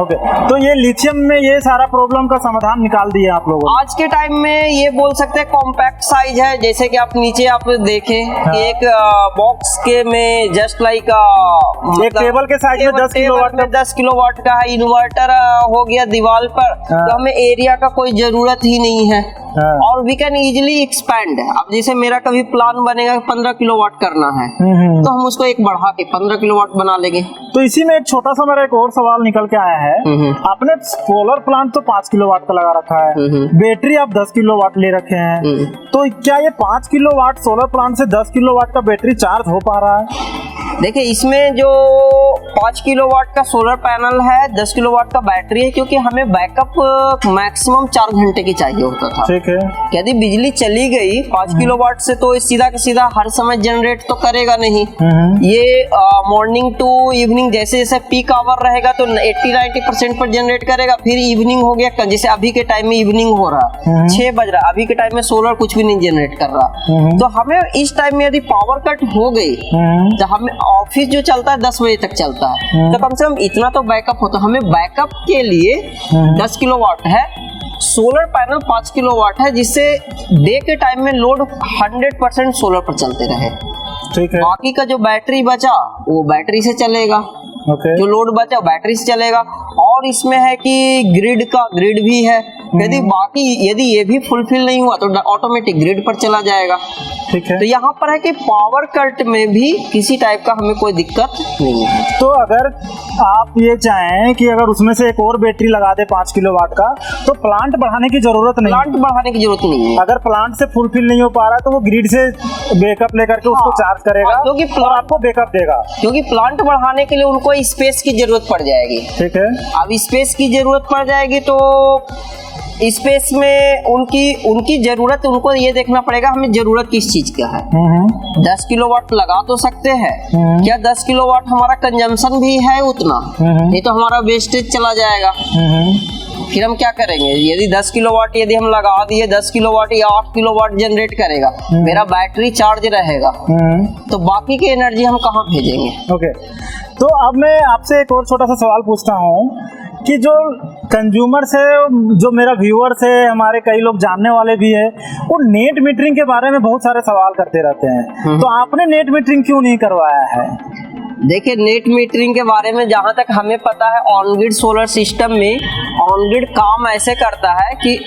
[SPEAKER 2] ओके, तो ये लिथियम में ये सारा प्रॉब्लम का समाधान निकाल दिया आप लोगों ने।
[SPEAKER 1] आज के टाइम में ये बोल सकते हैं कॉम्पैक्ट साइज है, जैसे कि आप नीचे आप देखें कि एक बॉक्स के में जस्ट लाइक
[SPEAKER 2] एक टेबल के साइज में
[SPEAKER 1] 10 किलोवाट का है, इन्वर्टर हो गया दीवार पर, तो हमें एरिया का कोई जरूरत ही नहीं है और वी कैन इजिली एक्सपैंड। अब जैसे मेरा कभी प्लान बनेगा 15 किलोवाट करना है तो हम उसको एक बढ़ा के 15 किलोवाट बना लेंगे।
[SPEAKER 2] तो इसी में एक छोटा सा मेरा एक और सवाल निकल के आया है, आपने सोलर प्लांट तो 5 किलोवाट का लगा रखा है, बैटरी आप 10 किलोवाट ले रखे हैं, तो क्या ये 5 किलोवाट सोलर प्लांट से 10 किलोवाट का बैटरी चार्ज हो पा रहा है?
[SPEAKER 1] देखिए इसमें जो 5 किलोवाट का सोलर पैनल है, 10 किलोवाट का बैटरी है, क्योंकि हमें बैकअप मैक्सिमम 4 घंटे की चाहिए होता था।
[SPEAKER 2] ठीक है।
[SPEAKER 1] यदि बिजली चली गई 5 किलोवाट से तो सीधा का सीधा हर समय जनरेट तो करेगा नहीं, ये मॉर्निंग टू इवनिंग जैसे जैसे पीक आवर रहेगा तो 80-90% पर जनरेट करेगा, फिर इवनिंग हो गया, जैसे अभी के टाइम में इवनिंग हो रहा 6 बज रहा, अभी के टाइम में सोलर कुछ भी नहीं जनरेट कर रहा, तो हमें इस टाइम में यदि पावर कट हो गई तो हमें ऑफिस जो चलता है 10 बजे तक चलता है, तो कम से कम इतना तो बैकअप होता। हमें बैकअप के लिए 10 किलोवाट है, सोलर पैनल 5 किलोवाट है, जिससे डे के टाइम में लोड 100% सोलर पर चलते रहे।
[SPEAKER 2] ठीक है।
[SPEAKER 1] बाकी का जो बैटरी बचा वो बैटरी से चलेगा, जो लोड बचा बैटरी से चलेगा। और इसमें है कि ग्रिड भी है, यदि ये भी फुलफिल नहीं हुआ तो ऑटोमेटिक ग्रिड पर चला जाएगा।
[SPEAKER 2] ठीक है।
[SPEAKER 1] तो यहाँ पर है कि पावर कट में भी किसी टाइप का हमें कोई दिक्कत नहीं है।
[SPEAKER 2] तो अगर आप ये चाहें कि अगर उसमें से एक और बैटरी लगा दे 5 किलोवाट का, तो प्लांट बढ़ाने की जरूरत नहीं,
[SPEAKER 1] प्लांट बढ़ाने की जरूरत नहीं है।
[SPEAKER 2] अगर प्लांट से फुलफिल नहीं हो पा रहा है तो वो ग्रिड से बैकअप लेकर के उसको चार्ज करेगा,
[SPEAKER 1] क्योंकि
[SPEAKER 2] और आपको बैकअप देगा,
[SPEAKER 1] क्योंकि प्लांट बढ़ाने के लिए उनको स्पेस की जरूरत पड़ जाएगी। ठीक है। अब स्पेस की जरूरत पड़ जाएगी तो स्पेस में उनकी जरूरत, उनको ये देखना पड़ेगा हमें जरूरत किस चीज का है। 10 किलोवाट लगा तो सकते हैं, क्या 10 किलोवाट हमारा कंजम्पशन भी है उतना, नहीं तो हमारा वेस्टेज चला जाएगा। फिर हम क्या करेंगे? यदि 10 किलोवाट यदि हम लगा दिए, 10 किलोवाट या 8 किलोवाट जनरेट करेगा, मेरा बैटरी चार्ज रहेगा, तो बाकी की एनर्जी हम कहाँ भेजेंगे?
[SPEAKER 2] ओके, तो अब मैं आपसे एक और छोटा सा सवाल पूछता हूँ कि जो कंज्यूमर्स है, जो मेरा व्यूअर्स है, हमारे कई लोग जानने वाले भी है, वो नेट मीटरिंग के बारे में बहुत सारे सवाल करते रहते हैं, तो आपने नेट मीटरिंग क्यों नहीं करवाया है?
[SPEAKER 1] देखिए नेट मीटरिंग के बारे में जहाँ तक हमें पता है, ऑन ग्रिड सोलर सिस्टम में ऑन ग्रिड काम ऐसे करता है कि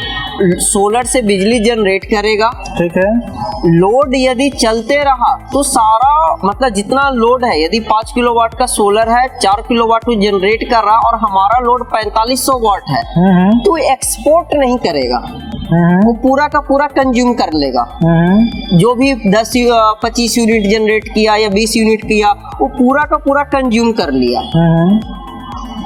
[SPEAKER 1] सोलर से बिजली जनरेट करेगा। ठीक है। लोड यदि चलते रहा तो सारा मतलब जितना लोड है, यदि 5 किलोवाट का सोलर है, 4 किलोवाट वो जनरेट कर रहा और हमारा लोड 4500 वाट है, तो एक्सपोर्ट नहीं करेगा, वो पूरा का पूरा कंज्यूम कर लेगा। जो भी 10-25 यूनिट जनरेट किया या 20 यूनिट किया, वो पूरा का पूरा कंज्यूम कर लिया।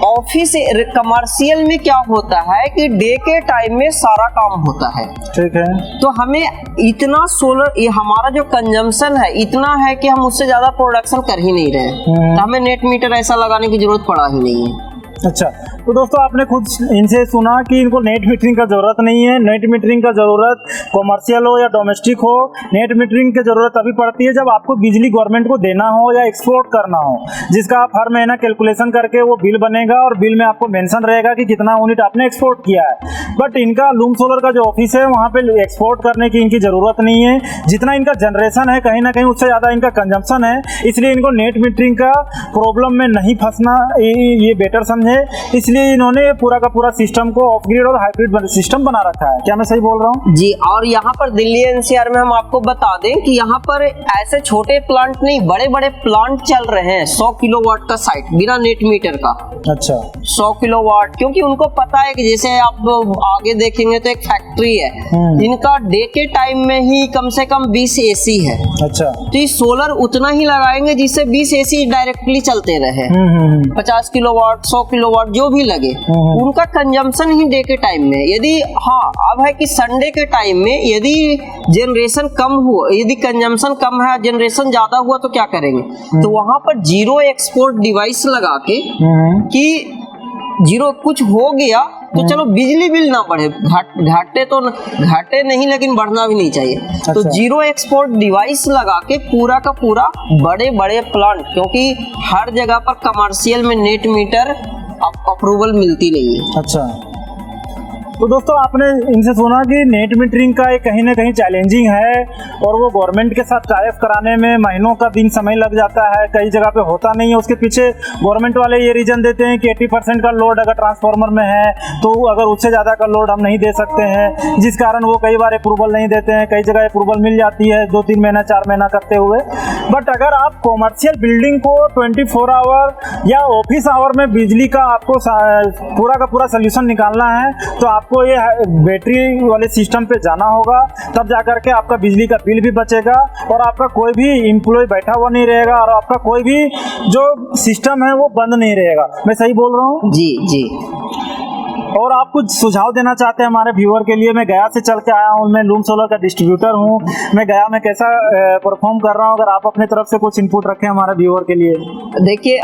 [SPEAKER 1] ऑफिस कमर्शियल में क्या होता है कि डे के टाइम में सारा काम होता है,
[SPEAKER 2] ठीक है।
[SPEAKER 1] तो हमें इतना सोलर, ये हमारा जो कंजम्पशन है इतना है कि हम उससे ज्यादा प्रोडक्शन कर ही नहीं रहे, तो हमें नेट मीटर ऐसा लगाने की जरूरत पड़ा ही नहीं है।
[SPEAKER 2] अच्छा, तो दोस्तों आपने खुद इनसे सुना कि इनको नेट मीटरिंग का ज़रूरत नहीं है। नेट मीटरिंग का ज़रूरत कॉमर्शियल हो या डोमेस्टिक हो, नेट मीटरिंग की ज़रूरत तभी पड़ती है जब आपको बिजली गवर्नमेंट को देना हो या एक्सपोर्ट करना हो, जिसका आप हर महीना कैलकुलेशन करके वो बिल बनेगा और बिल में आपको मेंशन रहेगा कि कितना यूनिट आपने एक्सपोर्ट किया है। बट इनका लूम सोलर का जो ऑफिस है वहाँ पे एक्सपोर्ट करने की इनकी ज़रूरत नहीं है। जितना इनका जनरेशन है कहीं ना कहीं उससे ज़्यादा इनका कंजम्पशन है, इसलिए इनको नेट मीटरिंग का प्रॉब्लम में नहीं फंसना ये बेटर समझे। इसलिए इन्होंने पूरा का पूरा सिस्टम को ऑफ ग्रिड और हाइब्रिड सिस्टम बना रखा है। क्या मैं सही बोल रहा हूँ?
[SPEAKER 1] जी, और यहाँ पर दिल्ली एनसीआर में हम आपको बता दें कि यहाँ पर ऐसे छोटे प्लांट नहीं, बड़े बड़े प्लांट चल रहे हैं 100 किलोवाट का साइट बिना नेट मीटर का।
[SPEAKER 2] अच्छा,
[SPEAKER 1] 100 किलोवाट, क्योंकि उनको पता है कि जैसे आप आगे देखेंगे तो एक फैक्ट्री है, इनका डे के टाइम में ही कम से कम 20 एसी है।
[SPEAKER 2] अच्छा,
[SPEAKER 1] तो ये सोलर उतना ही लगाएंगे जिससे 20 एसी डायरेक्टली चलते रहे। 50 किलोवाट 100 किलोवाट जो भी लगे, उनका कंजम्पशन ही डे के टाइम में। यदि हाँ, अब है कि संडे के टाइम में यदि जनरेशन कम हुआ, यदि कंजम्पशन कम है, जनरेशन ज्यादा हुआ तो क्या करेंगे? तो वहां पर जीरो एक्सपोर्ट डिवाइस लगा के कि जीरो कुछ हो गया तो चलो बिजली बिल ना बढ़े, घाटे नहीं लेकिन बढ़ना भी नहीं चाहिए।
[SPEAKER 2] अच्छा।
[SPEAKER 1] तो जीरो एक्सपोर्ट डिवाइस लगा के पूरा का पूरा बड़े बड़े प्लांट, क्योंकि हर जगह पर कमर्शियल में नेट मीटर अप्रूवल मिलती नहीं है।
[SPEAKER 2] अच्छा, तो दोस्तों आपने इनसे सुना कि नेट मीटरिंग का एक कहीं ना कहीं चैलेंजिंग है और वो गवर्नमेंट के साथ टाई अप कराने में महीनों का दिन समय लग जाता है, कई जगह पे होता नहीं है। उसके पीछे गवर्नमेंट वाले ये रीजन देते हैं कि 80% का लोड अगर ट्रांसफार्मर में है तो अगर उससे ज़्यादा का लोड हम नहीं दे सकते हैं, जिस कारण वो कई बार अप्रूवल नहीं देते हैं। कई जगह अप्रूवल मिल जाती है 2-3 महीना 4 महीना करते हुए। बट अगर आप कॉमर्शियल बिल्डिंग को 24 आवर या ऑफिस आवर में बिजली का आपको पूरा का पूरा सोल्यूशन निकालना है तो आपको ये बैटरी वाले सिस्टम पे जाना होगा, तब जाकर के आपका बिजली का बिल भी बचेगा और आपका कोई भी एम्प्लॉय बैठा हुआ नहीं रहेगा और आपका कोई भी जो सिस्टम है वो बंद नहीं रहेगा। मैं सही बोल रहा हूँ?
[SPEAKER 1] जी जी।
[SPEAKER 2] और आप कुछ सुझाव देना चाहते हैं हमारे व्यूअर के लिए? मैं गया से चल के आया हूँ, मैं लूम सोलर का डिस्ट्रीब्यूटर हूँ, मैं गया में कैसा परफॉर्म कर रहा हूँ, अगर आप अपने तरफ से कुछ इनपुट रखें हमारे व्यूअर के लिए।
[SPEAKER 1] देखिए,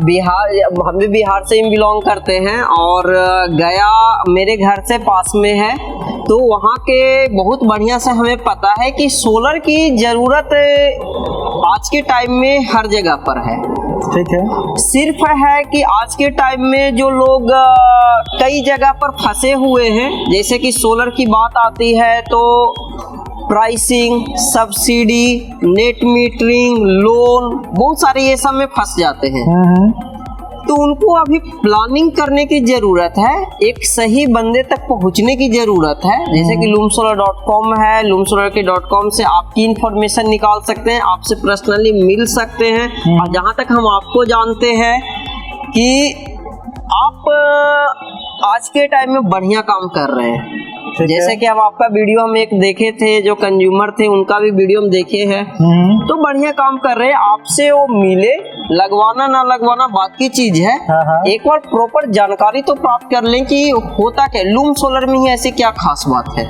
[SPEAKER 1] बिहार, हम भी बिहार से ही बिलोंग करते हैं और गया मेरे घर से पास में है, तो वहाँ के बहुत बढ़िया से हमें पता है कि सोलर की जरूरत आज के टाइम में हर जगह पर है।
[SPEAKER 2] ठीक है,
[SPEAKER 1] सिर्फ है कि आज के टाइम में जो लोग कई जगह पर फंसे हुए हैं, जैसे कि सोलर की बात आती है तो pricing, subsidy, net metering, loan, बहुत सारे ये सब में फंस जाते हैं। तो उनको अभी प्लानिंग करने की जरूरत है, एक सही बंदे तक पहुंचने की जरूरत है। जैसे कि loomsolar.com है, loomsolar.com से आपकी इंफॉर्मेशन निकाल सकते हैं, आपसे पर्सनली मिल सकते हैं। और जहां तक हम आपको जानते हैं कि आप आज के टाइम में बढ़िया काम कर रहे हैं। जैसे कि हम आपका वीडियो हम एक देखे थे, जो कंज्यूमर थे उनका भी वीडियो हम देखे हैं, तो बढ़िया काम कर रहे हैं। आपसे वो मिले, लगवाना ना लगवाना बाकी चीज है, एक बार प्रॉपर जानकारी तो प्राप्त कर लें कि होता क्या, लूम सोलर में ही ऐसी क्या खास बात है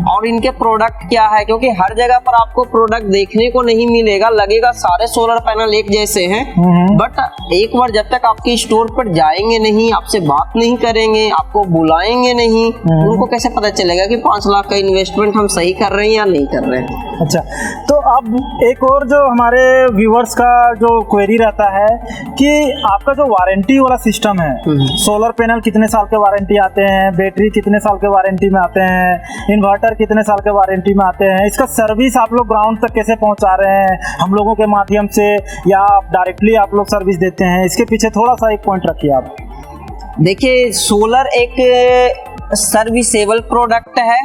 [SPEAKER 1] और इनके प्रोडक्ट क्या है। क्योंकि हर जगह पर आपको प्रोडक्ट देखने को नहीं मिलेगा, लगेगा सारे सोलर पैनल एक जैसे हैं, बट एक बार जब तक आपके स्टोर पर जाएंगे नहीं, आपसे बात नहीं करेंगे, आपको बुलाएंगे नहीं, उनको कैसे पता चलेगा कि 5 लाख का इन्वेस्टमेंट हम सही कर रहे हैं या नहीं कर रहे हैं।
[SPEAKER 2] अच्छा, तो अब एक और जो हमारे व्यूअर्स का जो क्वेरी रहता है कि आपका जो वारंटी वाला सिस्टम है, सोलर पैनल कितने साल के वारंटी आते हैं, बैटरी कितने साल के वारंटी में आते हैं, इन्वर्टर कितने साल के वारंटी में आते हैं, इसका सर्विस आप लोग ग्राउंड तक कैसे पहुंचा रहे हैं, हम लोगों के माध्यम से या डायरेक्टली आप लोग सर्विस देते हैं, इसके पीछे थोड़ा सा एक पॉइंट रखिए आप।
[SPEAKER 1] देखिए, सोलर एक सर्विसेबल प्रोडक्ट है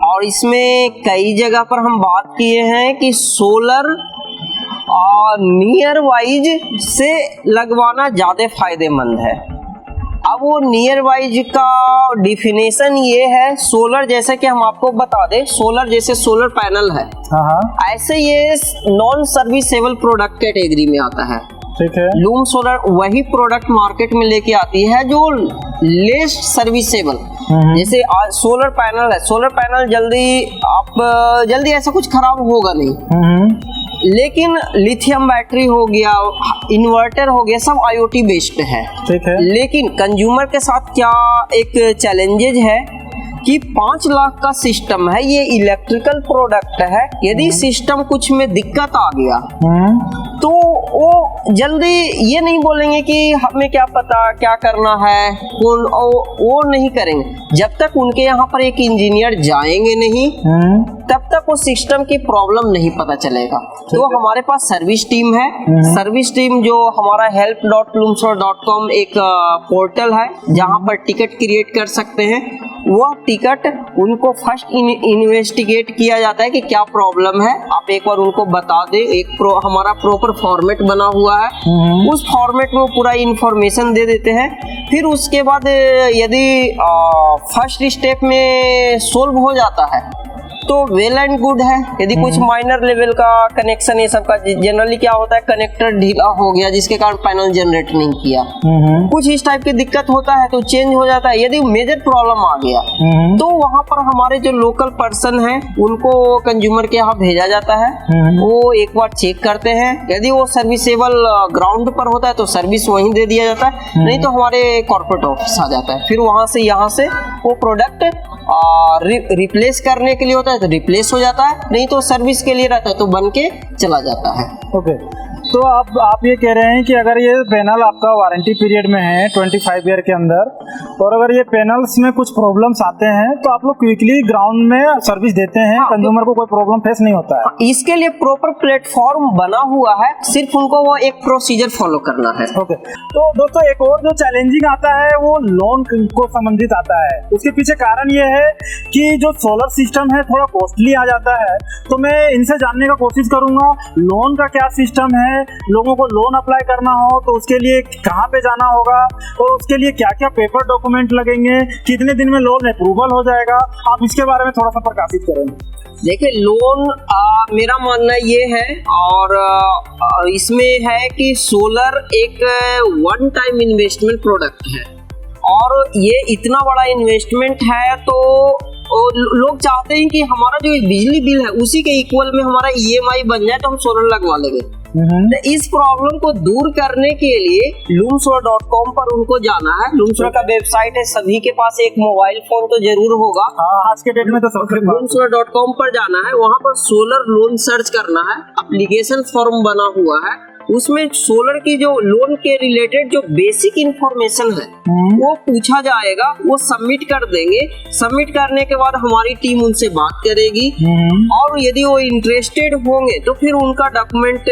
[SPEAKER 1] और इसमें कई जगह पर हम बात किए हैं कि सोलर नियर वाइज से लगवाना ज्यादा फायदेमंद है। अब वो नियर वाइज का डिफिनेशन ये है, सोलर जैसे कि हम आपको बता दें, सोलर जैसे सोलर पैनल है, ऐसे ये नॉन सर्विसेबल प्रोडक्ट कैटेगरी में आता है।
[SPEAKER 2] ठीक है।
[SPEAKER 1] लूम सोलर वही प्रोडक्ट मार्केट में लेके आती है जो लेस सर्विसेबल। जैसे आज सोलर पैनल है, सोलर पैनल जल्दी ऐसा कुछ खराब होगा नहीं, लेकिन लिथियम बैटरी हो गया, इन्वर्टर हो गया, सब आईओटी बेस्ड है।
[SPEAKER 2] ठीक है।
[SPEAKER 1] लेकिन कंज्यूमर के साथ क्या एक चैलेंजेज है कि 5 लाख का सिस्टम है, ये इलेक्ट्रिकल प्रोडक्ट है, यदि सिस्टम कुछ में दिक्कत आ गया तो वो जल्दी ये नहीं बोलेंगे कि हमें क्या पता क्या करना है, वो नहीं करेंगे जब तक उनके यहाँ पर एक इंजीनियर जाएंगे नहीं, तब तक वो सिस्टम की प्रॉब्लम नहीं पता चलेगा। तो हमारे पास सर्विस टीम है, सर्विस टीम जो हमारा help.loomsolar.com एक पोर्टल है जहाँ पर टिकट क्रिएट कर सकते हैं। वह टिकट उनको फर्स्ट इन्वेस्टिगेट किया जाता है कि क्या प्रॉब्लम है, आप एक बार उनको बता दे। हमारा प्रॉपर फॉर्मेट बना हुआ है, उस फॉर्मेट में पूरा इंफॉर्मेशन दे देते हैं। फिर उसके बाद यदि फर्स्ट स्टेप में सोल्व हो जाता है तो वेल एंड गुड है। यदि कुछ माइनर लेवल का कनेक्शन ये सब का जनरली क्या होता है, कनेक्टर ढीला हो गया जिसके कारण पैनल जनरेट नहीं किया, कुछ इस टाइप की दिक्कत होता है तो चेंज हो जाता है। यदि मेजर प्रॉब्लम आ गया तो वहाँ पर हमारे जो लोकल पर्सन है उनको कंज्यूमर के यहाँ भेजा जाता है, वो एक बार चेक करते हैं। यदि वो सर्विसेबल ग्राउंड पर होता है तो सर्विस वहीं दे दिया जाता है, नहीं तो हमारे कॉर्पोरेट ऑफिस आ जाता है। फिर वहाँ से यहाँ से वो प्रोडक्ट रिप्लेस करने के लिए होता है तो रिप्लेस हो जाता है, नहीं तो सर्विस के लिए रहता है तो बन के चला जाता है।
[SPEAKER 2] ओके, तो आप ये कह रहे हैं कि अगर ये पैनल आपका वारंटी पीरियड में है 25 ईयर के अंदर, और अगर ये पैनल्स में कुछ प्रॉब्लम्स आते हैं तो आप लोग क्विकली ग्राउंड में सर्विस देते हैं, कंज्यूमर को कोई प्रॉब्लम फेस नहीं होता है।
[SPEAKER 1] इसके लिए प्रॉपर प्लेटफॉर्म बना हुआ है, सिर्फ उनको वो एक प्रोसीजर फॉलो करना है।
[SPEAKER 2] ओके, तो दोस्तों एक और जो चैलेंजिंग आता है वो लोन को संबंधित आता है। उसके पीछे कारण ये है कि जो सोलर सिस्टम है थोड़ा कॉस्टली आ जाता है, तो मैं इनसे जानने का कोशिश करूंगा लोन का क्या सिस्टम है, लोगों को लोन अप्लाई करना हो तो उसके लिए कहाँ पे जाना होगा, और उसके लिए क्या क्या पेपर डॉक्यूमेंट लगेंगे, कितने दिन में लोन अप्रूवल हो जाएगा, आप इसके बारे में थोड़ा सा प्रकाशित करें।
[SPEAKER 1] देखिए लोन मेरा मानना ये है, और इसमें है कि सोलर एक वन टाइम इन्वेस्टमेंट प्रोडक्ट है, और ये इतना बड़ा इन्वेस्टमेंट है तो लोग चाहते हैं कि हमारा जो बिजली बिल है उसी के इक्वल में हमारा EMI बन जाए तो हम सोलर लगवा लेंगे। तो इस प्रॉब्लम को दूर करने के लिए loomsolar.com पर उनको जाना है। loomsolar का वेबसाइट है, सभी के पास एक मोबाइल फोन तो जरूर होगा।
[SPEAKER 2] आज के डेट में तो सबके पास
[SPEAKER 1] loomsolar.com पर जाना है, वहाँ पर सोलर लोन सर्च करना है, एप्लीकेशन फॉर्म बना हुआ है, उसमें सोलर की जो लोन के रिलेटेड जो बेसिक इंफॉर्मेशन है वो पूछा जाएगा, वो सबमिट कर देंगे। सबमिट करने के बाद हमारी टीम उनसे बात करेगी, और यदि वो इंटरेस्टेड होंगे तो फिर उनका डॉक्यूमेंट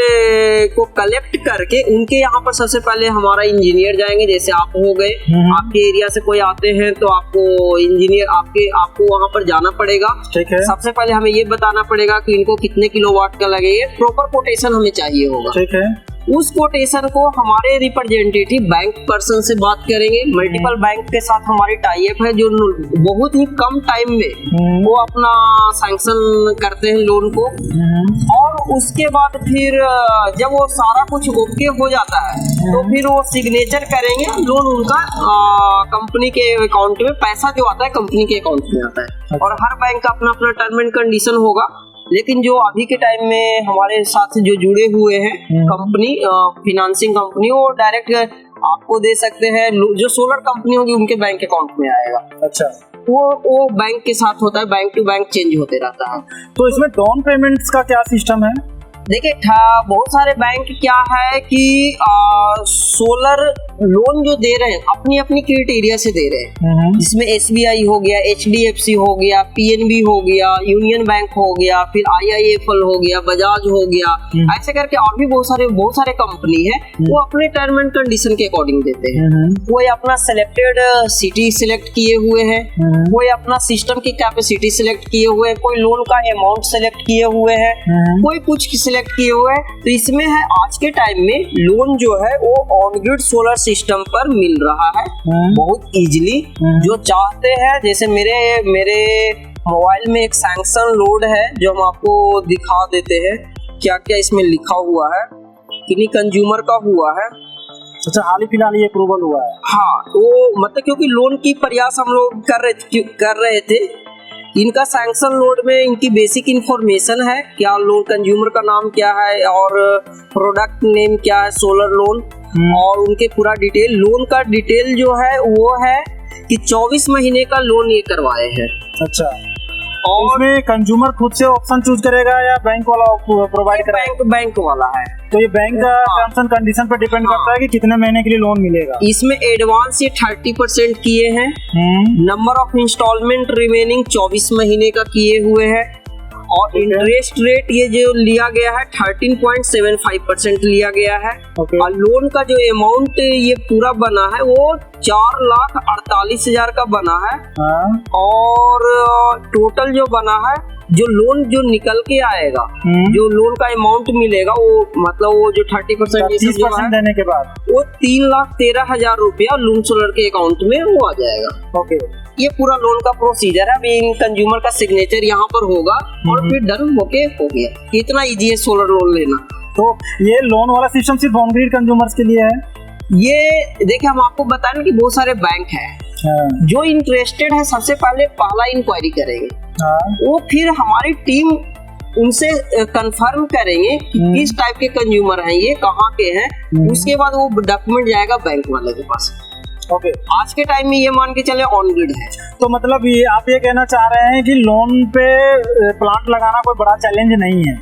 [SPEAKER 1] को कलेक्ट करके उनके यहाँ पर सबसे पहले हमारा इंजीनियर जाएंगे। जैसे आप हो गए, आपके एरिया से कोई आते हैं तो आपको इंजीनियर आपको वहाँ पर जाना पड़ेगा।
[SPEAKER 2] ठीक है।
[SPEAKER 1] सबसे पहले हमें ये बताना पड़ेगा कि इनको कितने किलोवाट का लगेगा, प्रॉपर कोटेशन हमें चाहिए होगा।
[SPEAKER 2] ठीक है।
[SPEAKER 1] उस कोटेशन को हमारे रिप्रेजेंटेटिव बैंक पर्सन से बात करेंगे। मल्टीपल बैंक के साथ हमारी टाई अप है जो बहुत ही कम टाइम में वो अपना सैंक्शन करते हैं लोन को, और उसके बाद फिर जब वो सारा कुछ ओके हो जाता है तो फिर वो सिग्नेचर करेंगे, लोन उनका कंपनी के अकाउंट में, पैसा जो आता है कंपनी के अकाउंट में आता है। और हर बैंक का अपना अपना टर्म एंड कंडीशन होगा, लेकिन जो अभी के टाइम में हमारे साथ जो जुड़े हुए हैं कंपनी, फिनांसिंग कंपनी, वो डायरेक्ट आपको दे सकते हैं। जो सोलर कंपनी होगी उनके बैंक अकाउंट में आएगा।
[SPEAKER 2] अच्छा,
[SPEAKER 1] वो बैंक के साथ होता है, बैंक टू बैंक चेंज होते रहता है।
[SPEAKER 2] तो इसमें डाउन पेमेंट्स का क्या सिस्टम है?
[SPEAKER 1] देखिए बहुत सारे बैंक क्या है कि सोलर लोन जो दे रहे हैं अपनी अपनी क्राइटेरिया से दे रहे हैं, जिसमें SBI हो गया, HDFC हो गया, PNB हो गया, यूनियन बैंक हो गया, फिर IIFL हो गया, बजाज हो गया, ऐसे करके और भी बहुत सारे कंपनी है, वो अपने टर्म एंड कंडीशन के अकॉर्डिंग देते हैं। कोई अपना सिलेक्टेड सिटी सिलेक्ट किए हुए हैं, कोई अपना सिस्टम की कैपेसिटी सिलेक्ट किए हुए हैं, कोई लोन का अमाउंट सिलेक्ट किए हुए हैं, कोई कुछ सिलेक्ट किए हुए हैं। तो इसमें है आज के टाइम में लोन जो है वो ऑन ग्रिड सोलर सिस्टम पर मिल रहा है बहुत इजीली। जो चाहते हैं, जैसे मेरे मोबाइल में एक सैंक्शन लोड है जो हम आपको दिखा देते हैं क्या क्या इसमें लिखा हुआ है। किन्हीं कंज्यूमर का हुआ है।
[SPEAKER 2] अच्छा, हाल ही फिलहाल ये अप्रूवल हुआ है।
[SPEAKER 1] हाँ, तो मतलब क्योंकि लोन की प्रयास हम लोग कर रहे थे। इनका सैंक्शन लोड में इनकी बेसिक इंफॉर्मेशन है, क्या लोन कंज्यूमर का नाम क्या है और प्रोडक्ट नेम क्या है, सोलर लोन, और उनके पूरा डिटेल। लोन का डिटेल जो है वो है कि 24 महीने का लोन ये करवाए हैं।
[SPEAKER 2] अच्छा, और उसमें कंज्यूमर खुद से ऑप्शन चूज करेगा या बैंक वाला प्रोवाइड करेगा?
[SPEAKER 1] बैंक वाला है।
[SPEAKER 2] तो ये बैंक का टर्म्स एंड कंडीशन पर डिपेंड करता है कि कितने महीने के लिए लोन मिलेगा।
[SPEAKER 1] इसमें एडवांस ये 30% किए हैं। नंबर ऑफ इंस्टॉलमेंट रिमेनिंग 24 महीने का किए हुए हैं, और इंटरेस्ट रेट ये जो लिया गया है 13.75% लिया गया है। और लोन का जो अमाउंट ये पूरा बना है वो 4,48,000 का बना है। और टोटल जो बना है, जो लोन जो निकल के आएगा, जो लोन का अमाउंट मिलेगा वो मतलब वो जो 30%
[SPEAKER 2] देने के बाद
[SPEAKER 1] वो 3,13,000 रुपया लूम सोलर के अकाउंट में वो आ जाएगा।
[SPEAKER 2] ओके,
[SPEAKER 1] ये पूरा लोन का प्रोसीजर है। अभी कंज्यूमर का सिग्नेचर यहाँ पर होगा और फिर डन होके हो गया। इतना इजी है सोलर लोन लेना।
[SPEAKER 2] तो ये लोन वाला सिस्टम सिर्फ ऑन ग्रिड कंज्यूमर्स के लिए है?
[SPEAKER 1] ये देखिए, हम आपको बताएं ना कि बहुत सारे बैंक हैं जो इंटरेस्टेड है। सबसे पहले पहला इंक्वायरी करेंगे, वो फिर हमारी टीम उनसे कंफर्म करेंगे कि किस टाइप के कंज्यूमर हैं, ये कहाँ के हैं। उसके बाद वो डॉक्यूमेंट जाएगा बैंक वाले के पास।
[SPEAKER 2] ओके,
[SPEAKER 1] आज के टाइम में ये मान के चले ऑन ग्रिड है।
[SPEAKER 2] तो मतलब ये आप ये कहना चाह रहे हैं कि लोन पे प्लांट लगाना कोई बड़ा चैलेंज नहीं है?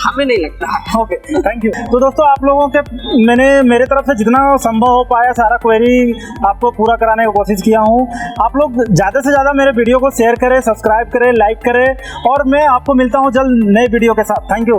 [SPEAKER 1] हमें नहीं लगता है।
[SPEAKER 2] Okay, thank you. तो दोस्तों, आप लोगों के मैंने मेरे तरफ से जितना संभव हो पाया सारा क्वेरी आपको पूरा कराने की कोशिश किया हूँ। आप लोग ज़्यादा से ज़्यादा मेरे वीडियो को शेयर करें, सब्सक्राइब करें, लाइक करें, और मैं आपको मिलता हूँ जल्द नए वीडियो के साथ। Thank you.